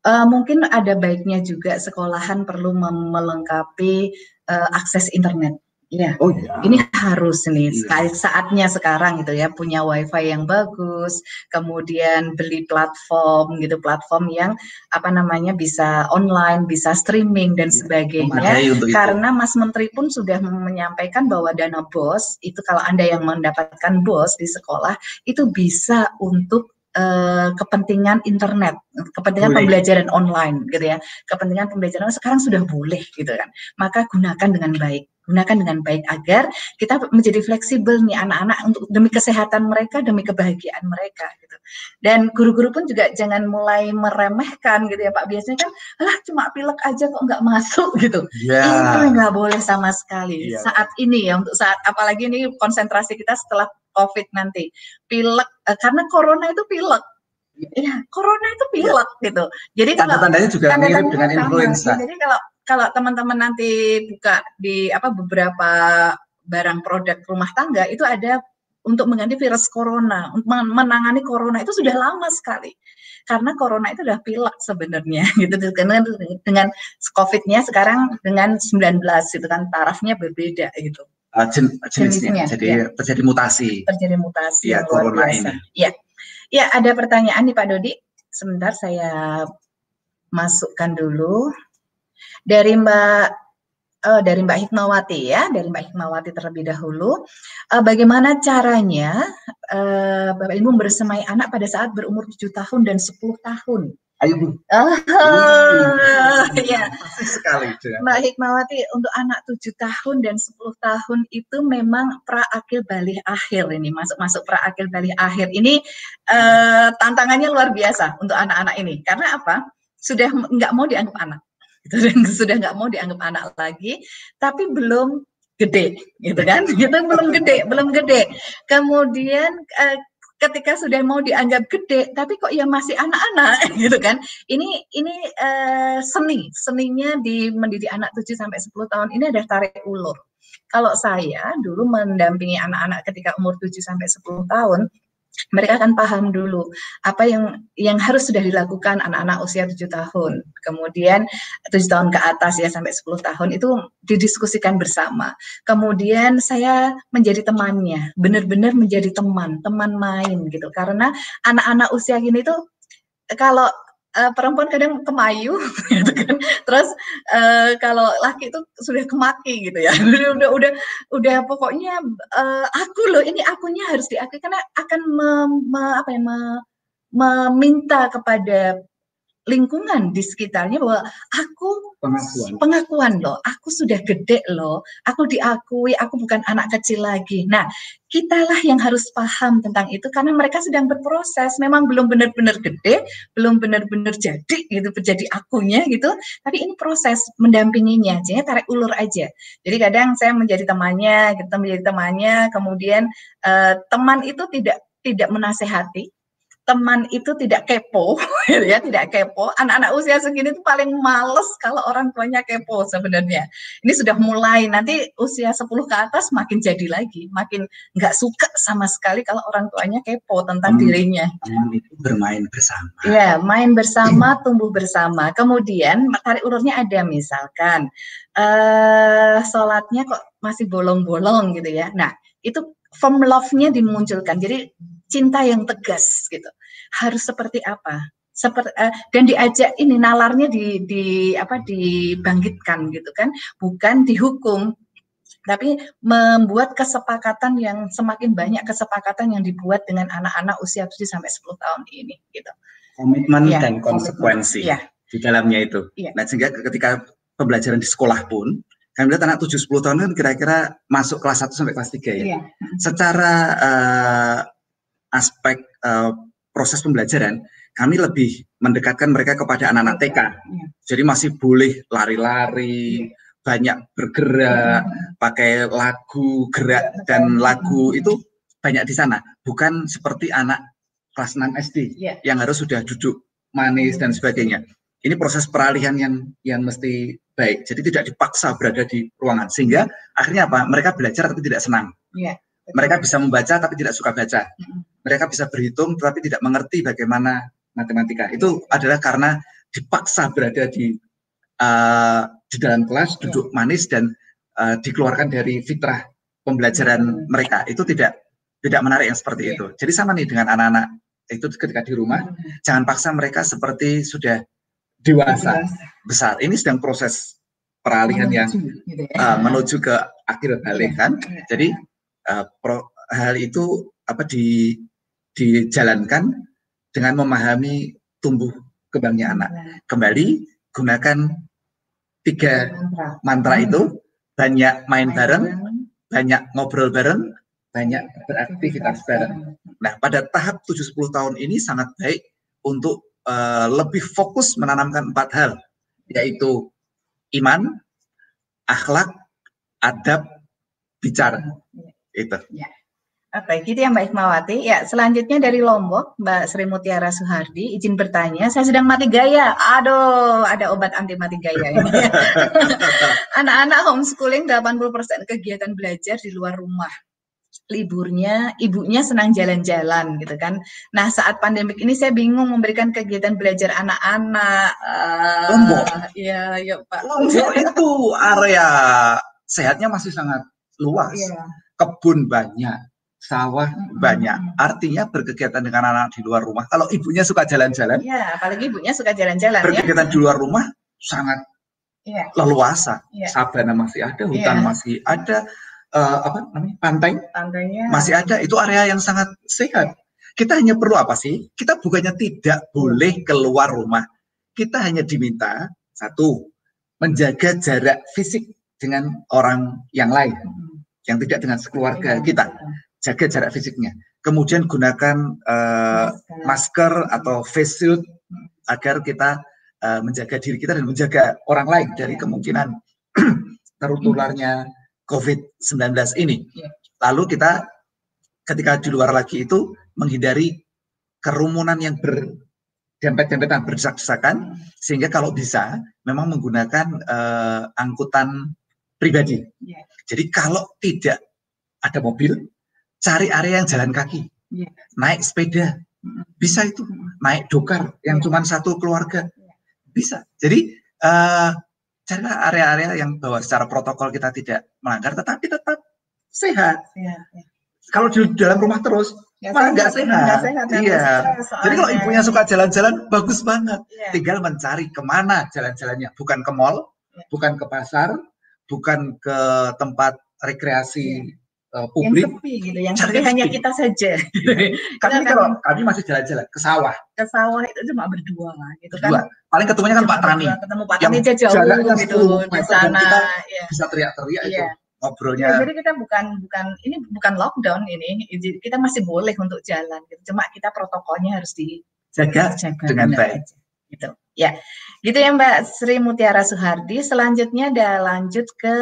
Mungkin ada baiknya juga sekolahan perlu melengkapi akses internet. Ya, ini harus nih saatnya sekarang gitu ya, punya wifi yang bagus, kemudian beli platform gitu, platform yang apa namanya bisa online, bisa streaming dan sebagainya. Karena Mas Menteri pun sudah menyampaikan bahwa dana BOS itu kalau Anda yang mendapatkan BOS di sekolah itu bisa untuk kepentingan internet, kepentingan pembelajaran online gitu ya, kepentingan pembelajaran sekarang sudah boleh gitu kan, maka gunakan dengan baik. Gunakan dengan baik agar kita menjadi fleksibel nih anak-anak untuk demi kesehatan mereka, demi kebahagiaan mereka gitu. Dan guru-guru pun juga jangan mulai meremehkan gitu ya Pak. Biasanya kan, cuma pilek aja kok nggak masuk gitu. Itu nggak boleh sama sekali. Saat ini ya, untuk saat apalagi ini konsentrasi kita setelah COVID nanti. Pilek, karena corona itu pilek. Ya, corona itu pilek gitu. Jadi tanda-tandanya juga mirip dengan influenza. Jadi kalau teman-teman nanti buka di beberapa barang produk rumah tangga itu ada untuk mengganti virus corona, untuk menangani corona itu sudah lama sekali. Karena corona itu udah pilek sebenarnya gitu, dengan COVID-nya sekarang dengan 19 itu kan tarafnya berbeda gitu. Jenisnya. Jadi terjadi mutasi. Terjadi mutasi ya, corona ini. Ya, ada pertanyaan nih Pak Dodi. Sebentar saya masukkan dulu. Dari Mbak Hikmawati ya, dari Mbak Hikmawati terlebih dahulu. Bagaimana caranya Bapak Ibu bersemai anak pada saat berumur 7 tahun dan 10 tahun? Ayo Bu. Ya. Sekali. Mbak Hikmawati, untuk anak 7 tahun dan 10 tahun itu memang pra-akil balih akhir ini, masuk pra-akil balih akhir. Ini tantangannya luar biasa untuk anak-anak ini. Karena apa? Sudah nggak mau dianggap anak. Sudah nggak mau dianggap anak lagi, tapi belum gede, gitu kan? Gitu belum gede. Kemudian ketika sudah mau dianggap gede, tapi kok ya masih anak-anak, gitu kan? Ini seninya di mendidik anak 7 sampai 10 tahun ini ada tarik ulur. Kalau saya dulu mendampingi anak-anak ketika umur 7 sampai 10 tahun, mereka akan paham dulu apa yang harus sudah dilakukan anak-anak usia 7 tahun. Kemudian 7 tahun ke atas ya sampai 10 tahun itu didiskusikan bersama. Kemudian saya menjadi temannya, benar-benar menjadi teman main gitu. Karena anak-anak usia gini tuh kalau perempuan kadang kemayu gitu kan. Terus kalau laki itu sudah kemaki gitu ya. Udah pokoknya aku loh, ini akunya harus diakui karena akan meminta kepada lingkungan di sekitarnya bahwa aku pengakuan loh, aku sudah gede loh, aku diakui, aku bukan anak kecil lagi. Nah, kitalah yang harus paham tentang itu karena mereka sedang berproses, memang belum benar-benar gede, belum benar-benar jadi gitu, jadi akunya gitu, tapi ini proses mendampinginya, jadi tarik ulur aja. Jadi kadang saya menjadi temannya, kita menjadi temannya, kemudian teman itu tidak menasehati. Teman itu tidak kepo, ya tidak kepo. Anak-anak usia segini itu paling males kalau orang tuanya kepo sebenarnya. Ini sudah mulai, nanti usia 10 ke atas makin jadi lagi, makin nggak suka sama sekali kalau orang tuanya kepo tentang dirinya. Teman itu bermain bersama. Ya, main bersama, tumbuh bersama. Kemudian tarik ulurnya ada misalkan sholatnya kok masih bolong-bolong gitu ya. Nah, itu form love-nya dimunculkan. Jadi cinta yang tegas gitu. Harus seperti apa? Dan diajak ini nalarnya dibangkitkan gitu kan, bukan dihukum. Tapi membuat kesepakatan yang semakin banyak kesepakatan yang dibuat dengan anak-anak usia 7 sampai 10 tahun ini gitu. Komitmen dan konsekuensi di dalamnya itu. Nah, sehingga ketika pembelajaran di sekolah pun kan lihat anak 7-10 tahun kan kira-kira masuk kelas 1 sampai kelas 3 ya. Secara aspek proses pembelajaran kami lebih mendekatkan mereka kepada anak-anak TK. Jadi masih boleh lari-lari, banyak bergerak, pakai lagu, gerak dan lagu itu banyak di sana. Bukan seperti anak kelas 6 SD yang harus sudah duduk manis dan sebagainya. Ini proses peralihan yang mesti baik. Jadi tidak dipaksa berada di ruangan. Sehingga akhirnya apa? Mereka belajar tapi tidak senang. Mereka bisa membaca tapi tidak suka baca. Mereka bisa berhitung tapi tidak mengerti bagaimana matematika. Itu adalah karena dipaksa berada di dalam kelas, duduk manis dan dikeluarkan dari fitrah pembelajaran mereka. Itu tidak menarik yang seperti itu. Jadi sama nih dengan anak-anak itu ketika di rumah, jangan paksa mereka seperti sudah dewasa besar. Ini sedang proses peralihan yang menuju ke akhir balik kan. Jadi hal itu dijalankan dengan memahami tumbuh kembangnya anak. Kembali gunakan 3 mantra itu, banyak main bareng, banyak ngobrol bareng, banyak beraktivitas bareng. Nah, pada tahap 7-10 tahun ini sangat baik untuk lebih fokus menanamkan 4 hal, yaitu iman, akhlak, adab, bicara. Itu. Oke, gitu ya Mbak Hikmawati. Ya, selanjutnya dari Lombok, Mbak Sri Mutiara Suhardi, izin bertanya, saya sedang mati gaya. Aduh, ada obat anti mati gaya ini. Anak-anak homeschooling 80% kegiatan belajar di luar rumah. Liburnya, ibunya senang jalan-jalan gitu kan. Nah, saat pandemik ini saya bingung memberikan kegiatan belajar anak-anak. Lombok? Iya, ya Pak. Lombok itu area sehatnya masih sangat luas. Kebun banyak. Sawah banyak, artinya berkegiatan dengan anak di luar rumah. Kalau ibunya suka jalan-jalan, apalagi ibunya suka jalan-jalan, berkegiatan di luar rumah sangat leluasa. Sabana masih ada, hutan masih ada, pantainya masih ada. Itu area yang sangat sehat. Kita hanya perlu apa sih? Kita bukannya tidak boleh keluar rumah. Kita hanya diminta satu, menjaga jarak fisik dengan orang yang lain, yang tidak dengan sekeluarga kita. Jaga jarak fisiknya. Kemudian gunakan masker atau face shield agar kita menjaga diri kita dan menjaga orang lain dari kemungkinan tertularnya COVID-19 ini. Lalu kita ketika di luar lagi itu menghindari kerumunan yang berdempet-dempetan, berdesak-desakan, sehingga kalau bisa memang menggunakan angkutan pribadi. Jadi kalau tidak ada mobil, cari area yang jalan kaki, naik sepeda, bisa itu, naik dokar yang cuma satu keluarga, bisa. Jadi carilah area-area yang bahwa secara protokol kita tidak melanggar, tetapi tetap sehat. Kalau di dalam rumah terus, malah nggak sehat. Jadi kalau ibunya suka jalan-jalan, bagus banget. Tinggal mencari kemana jalan-jalannya, bukan ke mall, bukan ke pasar, bukan ke tempat rekreasi publik, yang sepi gitu, yang sepi hanya kita saja. Kami masih jalan-jalan ke sawah. Ke sawah itu cuma berdua gitu kan. Paling ketemunya kan Pak Tani. Ketemu Pak Tani aja jauh gitu di sana. Bisa teriak-teriak itu ngobrolnya. Jadi kita bukan lockdown ini. Kita masih boleh untuk jalan gitu. Cuma kita protokolnya harus dijaga dengan baik. Gitu. Ya. Gitu ya Mbak Sri Mutiara Suhardi. Selanjutnya lanjut ke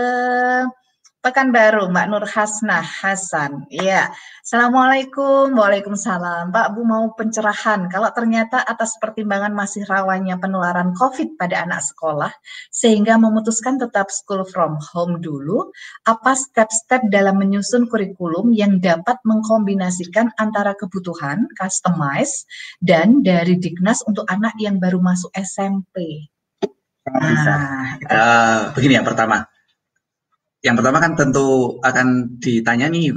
Pekanbaru, Mbak Nur Hasnah Hasan. Iya. Assalamualaikum. Waalaikumsalam. Pak, Bu mau pencerahan. Kalau ternyata atas pertimbangan masih rawannya penularan COVID pada anak sekolah, sehingga memutuskan tetap school from home dulu, apa step-step dalam menyusun kurikulum yang dapat mengkombinasikan antara kebutuhan, customize, dan dari Dignas untuk anak yang baru masuk SMP? Begini yang pertama. Yang pertama kan tentu akan ditanya nih,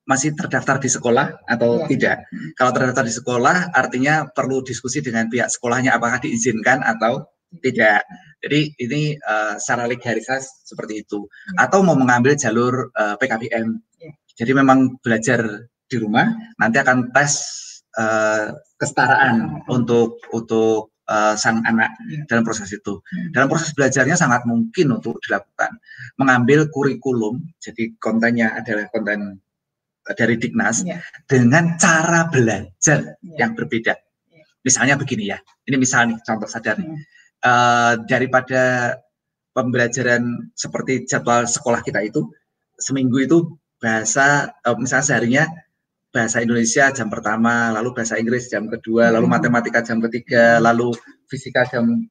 masih terdaftar di sekolah atau tidak. Kalau terdaftar di sekolah, artinya perlu diskusi dengan pihak sekolahnya apakah diizinkan atau tidak. Jadi ini secara legalitas seperti itu. Atau mau mengambil jalur PKBM. Jadi memang belajar di rumah, nanti akan tes kesetaraan untuk sang anak dalam proses itu. Dalam proses belajarnya sangat mungkin untuk dilakukan. Mengambil kurikulum, jadi kontennya adalah konten dari Dignas, dengan cara belajar yang berbeda. Misalnya begini ya, ini misal nih contoh sadar. Daripada pembelajaran seperti jadwal sekolah kita itu, seminggu itu bahasa, misalnya seharinya bahasa Indonesia jam pertama, lalu bahasa Inggris jam kedua, lalu matematika jam ketiga, lalu fisika jam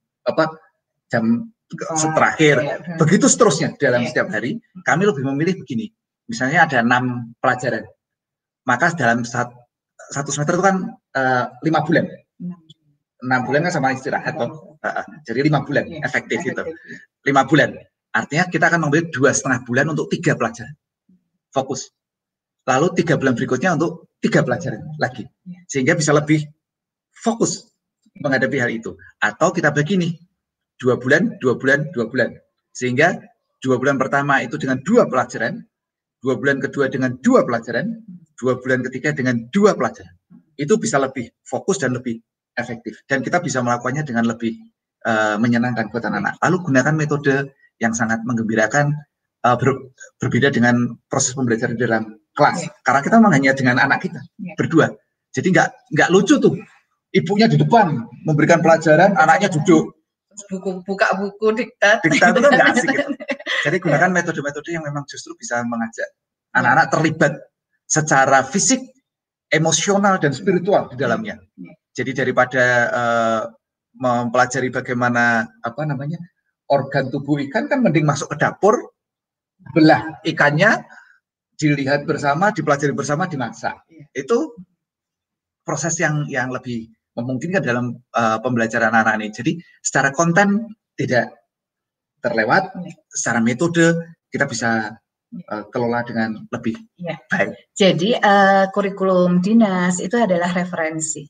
terakhir, begitu seterusnya dalam setiap hari. Kami lebih memilih begini, misalnya ada 6 pelajaran, maka dalam satu semester itu kan 5 bulan. 6 bulan kan sama istirahat toh. Jadi 5 bulan efektif itu. 5 bulan. Artinya kita akan mengambil 2,5 bulan untuk 3 pelajaran. Fokus. Lalu 3 bulan berikutnya untuk 3 pelajaran lagi. Sehingga bisa lebih fokus menghadapi hal itu. Atau kita bagi nih 2 bulan, 2 bulan, 2 bulan. Sehingga 2 bulan pertama itu dengan 2 pelajaran, 2 bulan kedua dengan 2 pelajaran, 2 bulan ketiga dengan 2 pelajaran. Itu bisa lebih fokus dan lebih efektif, dan kita bisa melakukannya dengan lebih menyenangkan buat anak-anak. Lalu gunakan metode yang sangat menggembirakan, berbeda dengan proses pembelajaran di dalam kelas, karena kita memang hanya dengan anak kita berdua, jadi nggak lucu tuh ibunya di depan memberikan pelajaran, anaknya duduk buka buku diktat itu kan nggak asik gitu. Jadi gunakan metode-metode yang memang justru bisa mengajak anak-anak terlibat secara fisik, emosional, dan spiritual di dalamnya. Jadi daripada mempelajari bagaimana organ tubuh ikan, kan mending masuk ke dapur, belah ikannya, dilihat bersama, dipelajari bersama, dimasak. Itu proses yang lebih memungkinkan dalam pembelajaran anak-anak ini. Jadi secara konten tidak terlewat, secara metode kita bisa kelola dengan lebih baik. Jadi kurikulum dinas itu adalah referensi.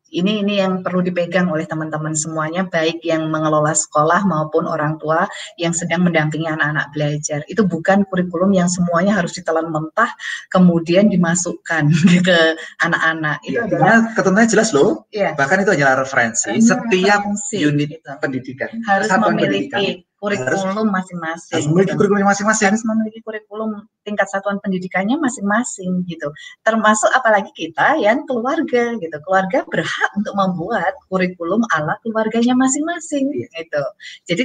Ini yang perlu dipegang oleh teman-teman semuanya, baik yang mengelola sekolah maupun orang tua yang sedang mendampingi anak-anak belajar. Itu bukan kurikulum yang semuanya harus ditelan mentah kemudian dimasukkan ke anak-anak. Itu adalah ketentuannya jelas loh. Bahkan itu hanyalah referensi. Setiap unit pendidikan harus memiliki kurikulum masing-masing. Harus memiliki kurikulum masing-masing. Harus memiliki kurikulum tingkat satuan pendidikannya masing-masing gitu. Termasuk apalagi kita yang keluarga gitu. Keluarga berhak untuk membuat kurikulum ala keluarganya masing-masing gitu. Jadi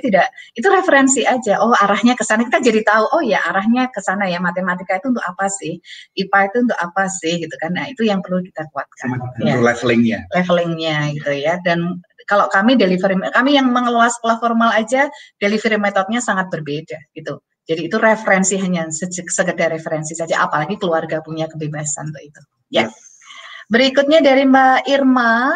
itu referensi aja. Oh, arahnya ke sana, kita jadi tahu. Oh ya, arahnya ke sana ya. Matematika itu untuk apa sih? IPA itu untuk apa sih gitu kan. Nah, itu yang perlu kita kuatkan. Levelingnya gitu ya. Dan kalau kami yang mengelola sekolah formal aja, delivery metodenya sangat berbeda gitu. Jadi itu referensi, hanya sekedar referensi saja, apalagi keluarga punya kebebasan untuk itu. Ya. Berikutnya dari Mbak Irma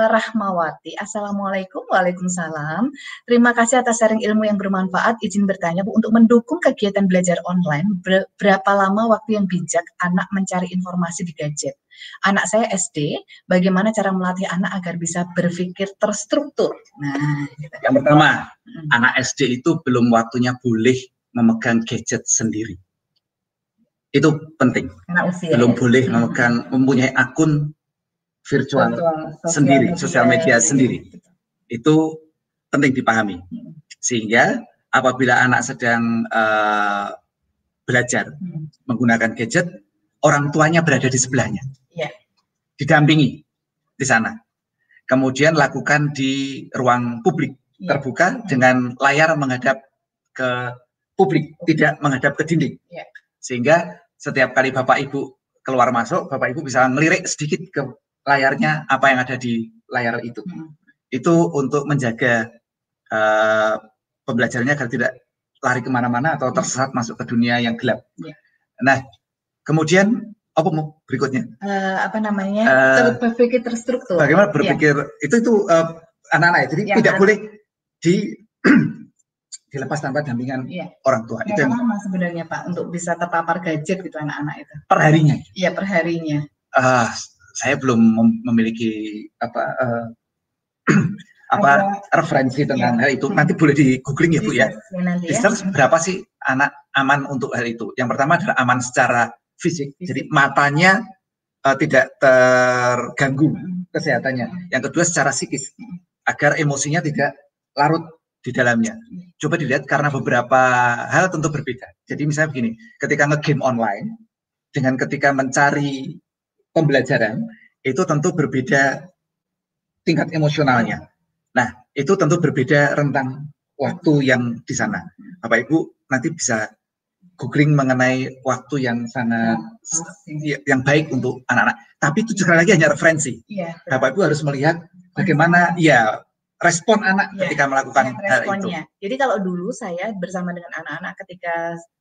Rahmawati. Assalamualaikum. Waalaikumsalam. Terima kasih atas sharing ilmu yang bermanfaat. Izin bertanya, Bu, untuk mendukung kegiatan belajar online, berapa lama waktu yang bijak anak mencari informasi di gadget? Anak saya SD, bagaimana cara melatih anak agar bisa berpikir terstruktur? Nah, gitu. Yang pertama, anak SD itu belum waktunya boleh memegang gadget sendiri. Itu penting. Belum boleh mempunyai akun virtual sendiri, sosial media sendiri. Itu penting dipahami. Sehingga apabila anak sedang belajar menggunakan gadget, orang tuanya berada di sebelahnya, didampingi di sana. Kemudian lakukan di ruang publik terbuka dengan layar menghadap ke publik, tidak menghadap ke dinding. Sehingga setiap kali Bapak Ibu keluar masuk, Bapak Ibu bisa ngelirik sedikit ke layarnya apa yang ada di layar itu. Itu untuk menjaga pembelajarannya agar tidak lari kemana-mana atau tersesat masuk ke dunia yang gelap. Nah, kemudian apa mau berikutnya? Berpikir terstruktur. Bagaimana berpikir itu anak-anak ya. Jadi tidak boleh dilepas tanpa dampingan orang tua. Itu yang lama sebenarnya Pak untuk bisa terpapar gadget gitu anak-anak itu. Perharinya? Iya, perharinya. Saya belum memiliki referensi tentang hal itu. Nanti boleh di googling ya Bu ya. Research berapa sih anak aman untuk hal itu? Yang pertama adalah aman secara fisik. Jadi matanya tidak terganggu kesehatannya. Yang kedua secara psikis, agar emosinya tidak larut di dalamnya. Coba dilihat, karena beberapa hal tentu berbeda. Jadi misalnya begini, ketika nge-game online dengan ketika mencari pembelajaran, itu tentu berbeda tingkat emosionalnya. Nah, itu tentu berbeda rentang waktu yang di sana. Bapak Ibu nanti bisa googling mengenai waktu yang sangat yang baik untuk anak-anak. Tapi itu sekali lagi hanya referensi. Bapak Ibu harus melihat bagaimana respon anak ketika melakukan hal itu. Jadi kalau dulu saya bersama dengan anak-anak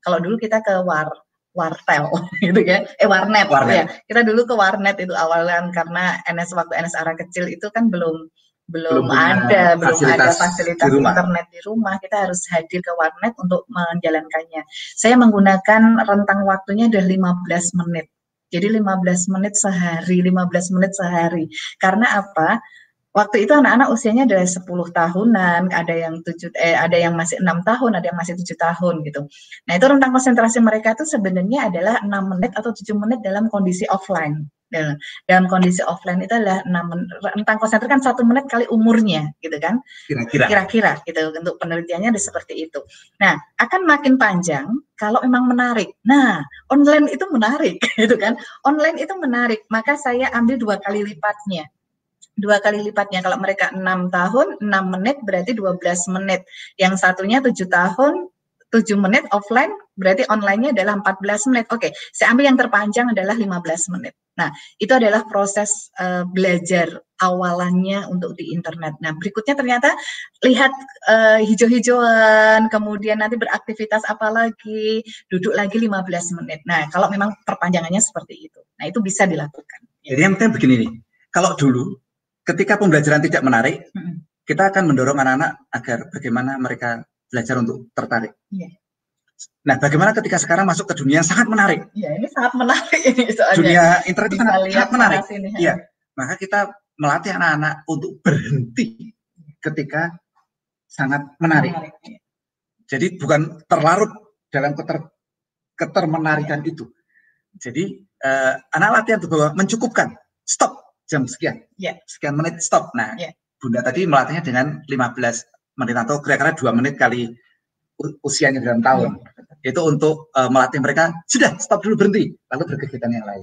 kalau dulu kita ke wartel gitu ya, warnet. Ya. Kita dulu ke warnet itu awalan karena waktu NS Ara kecil itu kan belum ada fasilitas internet di rumah. Kita harus hadir ke warnet untuk menjalankannya. Saya menggunakan rentang waktunya udah 15 menit. Jadi 15 menit sehari. Karena apa? Waktu itu anak-anak usianya adalah 10 tahunan, ada yang masih 6 tahun, ada yang masih 7 tahun gitu. Nah, itu rentang konsentrasi mereka itu sebenarnya adalah 6 menit atau 7 menit dalam kondisi offline. Dalam kondisi offline itu adalah rentang konsentrasi kan 1 menit kali umurnya gitu kan. Kira-kira gitu, untuk penelitiannya ada seperti itu. Nah, akan makin panjang kalau memang menarik. Nah, online itu menarik gitu kan. Online itu menarik, maka saya ambil 2 kali lipatnya. 2 kali lipatnya. Kalau mereka 6 tahun, 6 menit berarti 12 menit. Yang satunya 7 tahun, 7 menit offline, berarti online-nya adalah 14 menit. Oke, saya ambil yang terpanjang adalah 15 menit. Nah, itu adalah proses belajar awalannya untuk di internet. Nah, berikutnya ternyata lihat hijau-hijauan, kemudian nanti beraktivitas apa lagi, duduk lagi 15 menit. Nah, kalau memang perpanjangannya seperti itu. Nah, itu bisa dilakukan. Jadi yang penting begini nih, kalau dulu ketika pembelajaran tidak menarik, kita akan mendorong anak-anak agar bagaimana mereka belajar untuk tertarik. Nah, bagaimana ketika sekarang masuk ke dunia yang sangat menarik? Iya, ini sangat menarik ini soalnya. Dunia internet itu sangat menarik. Iya, maka kita melatih anak-anak untuk berhenti ketika sangat menarik. Jadi bukan terlarut dalam ketermenarikan itu. Jadi anak latihan itu bahwa mencukupkan, stop. Jam sekian, sekian menit stop. Nah, Bunda tadi melatihnya dengan 15 menit atau kira-kira 2 menit kali usianya dalam tahun. Itu untuk melatih mereka, sudah stop dulu, berhenti, lalu berkegiatan yang lain.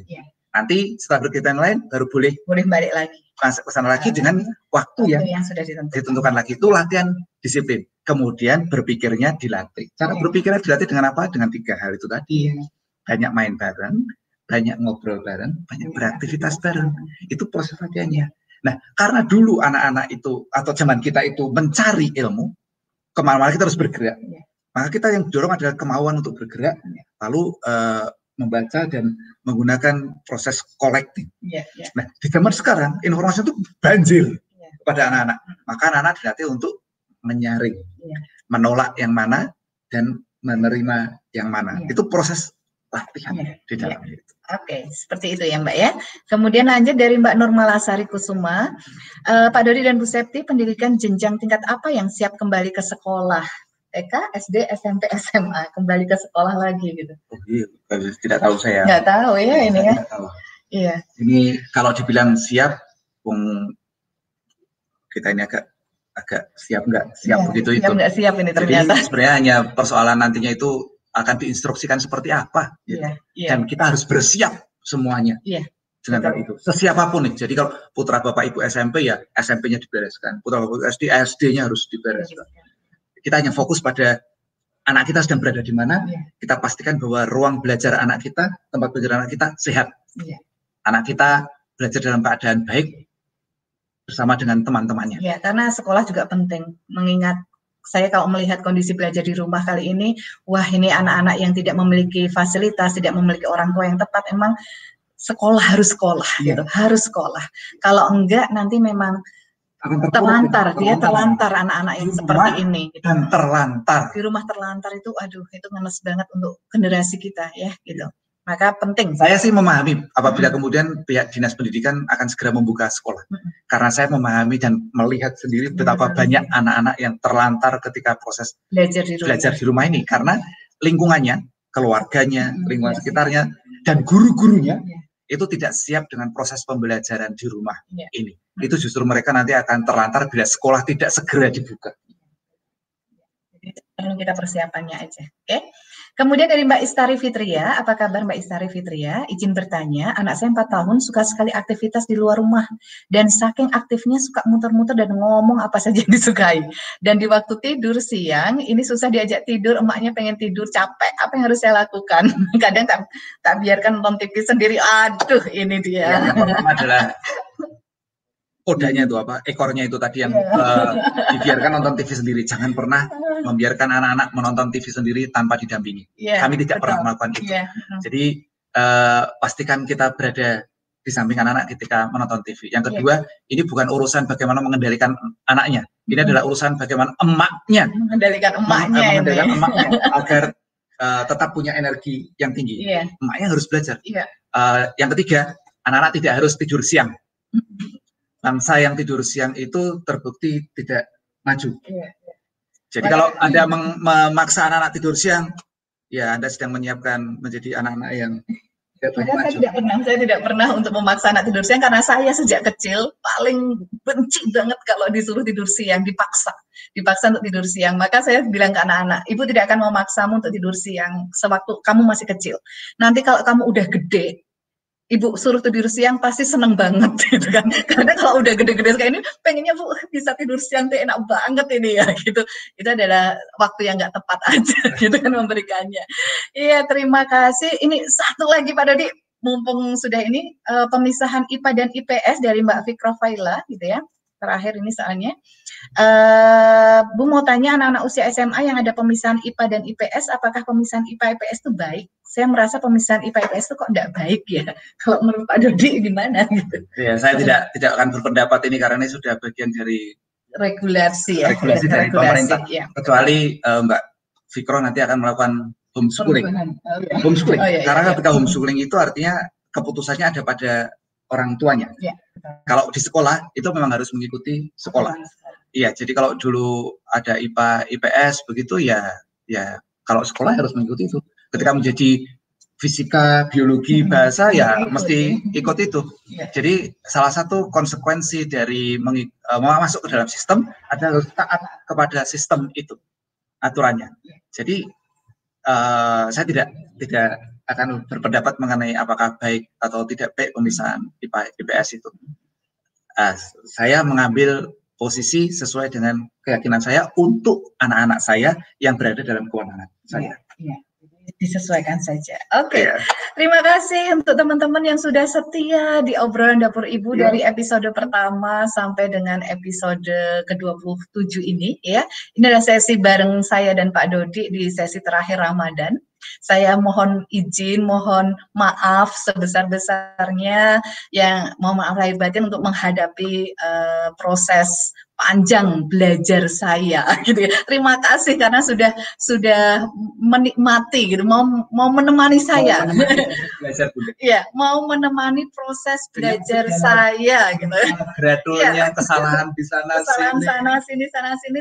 Nanti setelah berkegiatan yang lain baru boleh balik lagi. Ke sana lagi dengan waktu yang sudah ditentukan lagi. Itu latihan disiplin. Kemudian berpikirnya dilatih. Cara berpikirnya dilatih dengan apa? Dengan 3 hal itu tadi. Banyak main bareng, banyak ngobrol bareng, banyak beraktivitas bareng. Itu proses latihannya. Nah, karena dulu anak-anak itu atau zaman kita itu mencari ilmu, kemana-mana kita harus bergerak. Maka kita yang dorong adalah kemauan untuk bergerak, lalu membaca dan menggunakan proses kolektif. Nah, di zaman sekarang informasi itu banjir kepada anak-anak. Maka anak-anak dilatih untuk menyaring, menolak yang mana dan menerima yang mana. Itu proses latihan di dalam itu. Oke, seperti itu ya Mbak ya. Kemudian lanjut dari Mbak Nurmalasari Kusuma, Pak Dodi dan Bu Septi, pendidikan jenjang tingkat apa yang siap kembali ke sekolah? TK, SD, SMP, SMA, kembali ke sekolah lagi gitu. Oh iya, tidak tahu saya. Nggak tahu ya ini ya. Iya. Ini kalau dibilang siap, kita ini agak siap nggak siap begitu itu. Nggak siap ini ternyata. Jadi sebenarnya hanya persoalan nantinya itu akan diinstruksikan seperti apa, gitu. Dan kita harus bersiap semuanya dengan hal itu. Sesiapapun nih. Jadi kalau putra bapak ibu SMP ya SMP-nya dibereskan, putra bapak ibu SD, SD-nya harus dibereskan. Kita hanya fokus pada anak kita sedang berada di mana. Kita pastikan bahwa ruang belajar anak kita, tempat belajar anak kita sehat. Anak kita belajar dalam keadaan baik bersama dengan teman-temannya. Ya, karena sekolah juga penting. Mengingat saya kalau melihat kondisi belajar di rumah kali ini, wah ini anak-anak yang tidak memiliki fasilitas, tidak memiliki orang tua yang tepat, emang sekolah harus sekolah, gitu, harus sekolah. Kalau enggak nanti memang terlantar anak-anak yang seperti ini. Gitu. Dan terlantar. Di rumah terlantar itu, aduh itu ngenes banget untuk generasi kita ya, gitu. Maka penting. Saya sih memahami apabila kemudian pihak dinas pendidikan akan segera membuka sekolah. Karena saya memahami dan melihat sendiri betapa banyak anak-anak yang terlantar ketika proses belajar di rumah ini. Karena lingkungannya, keluarganya, lingkungan sekitarnya, dan guru-gurunya itu tidak siap dengan proses pembelajaran di rumah ini. Itu justru mereka nanti akan terlantar bila sekolah tidak segera dibuka. perlu kita persiapannya aja. Oke. Kemudian dari Mbak Istari Fitria, apa kabar Mbak Istari Fitria? Izin bertanya, anak saya 4 tahun suka sekali aktivitas di luar rumah dan saking aktifnya suka muter-muter dan ngomong apa saja yang disukai. Dan di waktu tidur siang ini susah diajak tidur, emaknya pengen tidur capek. Apa yang harus saya lakukan? Kadang tak biarkan nonton TV sendiri. Aduh, ini dia. Yang pertama adalah kodanya itu apa, ekornya itu tadi yang dibiarkan nonton TV sendiri. Jangan pernah membiarkan anak-anak menonton TV sendiri tanpa didampingi. Kami tidak pernah melakukan itu. Jadi pastikan kita berada di samping anak-anak ketika menonton TV. Yang kedua, ini bukan urusan bagaimana mengendalikan anaknya. Ini adalah urusan bagaimana emaknya mengendalikan emaknya agar tetap punya energi yang tinggi. Emaknya harus belajar. Yang ketiga, anak-anak tidak harus tidur siang. Bangsa yang tidur siang itu terbukti tidak maju. Jadi kalau Anda memaksa anak-anak tidur siang, ya Anda sedang menyiapkan menjadi anak-anak yang Saya tidak pernah untuk memaksa anak tidur siang karena saya sejak kecil paling benci banget kalau disuruh tidur siang, dipaksa untuk tidur siang. Maka saya bilang ke anak-anak, ibu tidak akan memaksamu untuk tidur siang sewaktu kamu masih kecil. Nanti kalau kamu udah gede, ibu suruh tidur siang pasti seneng banget gitu kan. Karena kalau udah gede-gede kayak ini pengennya bu bisa tidur siang tuh enak banget ini ya gitu. Itu adalah waktu yang nggak tepat aja gitu kan memberikannya. Iya, terima kasih. Ini satu lagi Pak Dodi, mumpung sudah ini pemisahan IPA dan IPS dari Mbak Fikra Faila gitu ya. Terakhir ini soalnya. Bu mau tanya, anak-anak usia SMA yang ada pemisahan IPA dan IPS, apakah pemisahan IPA IPS itu baik? Saya merasa pemisahan IPA IPS itu kok enggak baik ya. Kalau menurut Pak Dodi gimana gitu? Ya, saya tidak akan berpendapat ini karena ini sudah bagian dari regulasi ya. Regulasi dari pemerintah. Ya. Kecuali Mbak Fikro nanti akan melakukan homeschooling. Homeschooling. Karena ketika homeschooling itu artinya keputusannya ada pada orang tuanya. Ya. Kalau di sekolah itu memang harus mengikuti sekolah. Iya, jadi kalau dulu ada IPA, IPS begitu ya kalau sekolah harus mengikuti itu. Ketika menjadi fisika, biologi, bahasa ya mesti ikut itu. Jadi salah satu konsekuensi dari masuk ke dalam sistem adalah harus taat kepada sistem itu, aturannya. Jadi saya tidak akan berpendapat mengenai apakah baik atau tidak baik pemisahan IPA IPS itu. Saya mengambil posisi sesuai dengan keyakinan saya untuk anak-anak saya yang berada dalam kewenangan saya. Disesuaikan saja. Oke. Terima kasih untuk teman-teman yang sudah setia di obrolan Dapur Ibu dari episode pertama sampai dengan episode ke-27 ini ya. Ini adalah sesi bareng saya dan Pak Dodi di sesi terakhir Ramadan. Saya mohon izin, mohon maaf sebesar-besarnya, yang mohon maaf lahir batin untuk menghadapi proses panjang belajar saya gitu ya. Terima kasih karena sudah menikmati gitu, mau menemani saya. Iya, mau menemani proses belajar saya gitu. Gradulnya kesalahan di sana sini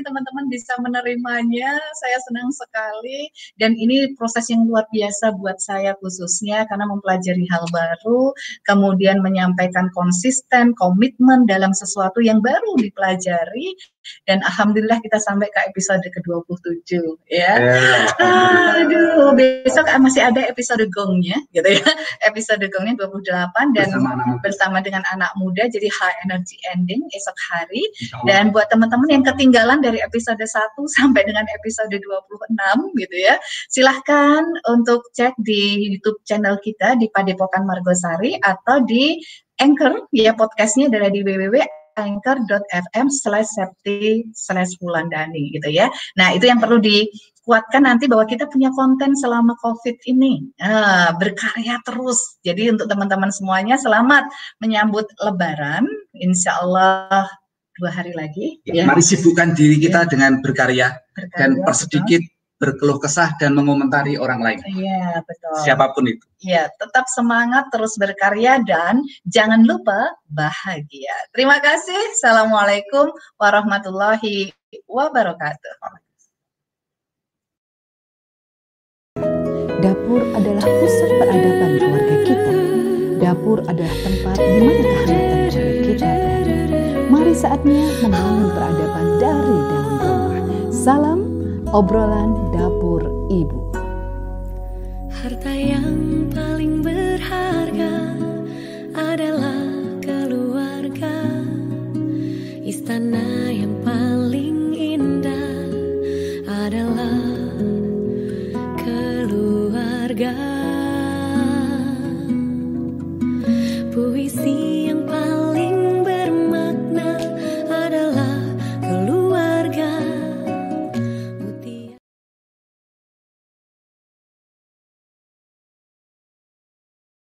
teman-teman bisa menerimanya. Saya senang sekali dan ini proses yang luar biasa buat saya khususnya karena mempelajari hal baru, kemudian menyampaikan konsisten, komitmen dalam sesuatu yang baru dipelajari. Dan alhamdulillah kita sampai ke episode ke-27 ya. Aduh, besok masih ada episode gongnya gitu ya. Episode gongnya 28 dan bersama dengan anak muda, jadi high energy ending esok hari. Dan buat teman-teman yang ketinggalan dari episode 1 sampai dengan episode 26 gitu ya, silahkan untuk cek di YouTube channel kita di Padepokan Margosari atau di Anchor ya, podcastnya adalah di www.anchor.fm/septi/wulandani gitu ya. Nah, itu yang perlu dikuatkan nanti bahwa kita punya konten selama COVID ini. Berkarya terus. Jadi untuk teman-teman semuanya selamat menyambut Lebaran. Insya Allah 2 hari lagi. Ya. Mari sibukkan diri kita dengan berkarya dan persedikit berkeluh kesah dan mengomentari orang lain. Iya, betul. Siapapun itu. Iya, tetap semangat, terus berkarya, dan jangan lupa bahagia. Terima kasih. Assalamualaikum warahmatullahi wabarakatuh. Dapur adalah pusat peradaban keluarga kita. Dapur adalah tempat di mana kehangatan keluarga kita berada. Mari saatnya membangun peradaban dari dalam rumah. Salam obrolan dapur ibu. Harta yang paling berharga adalah keluarga, istana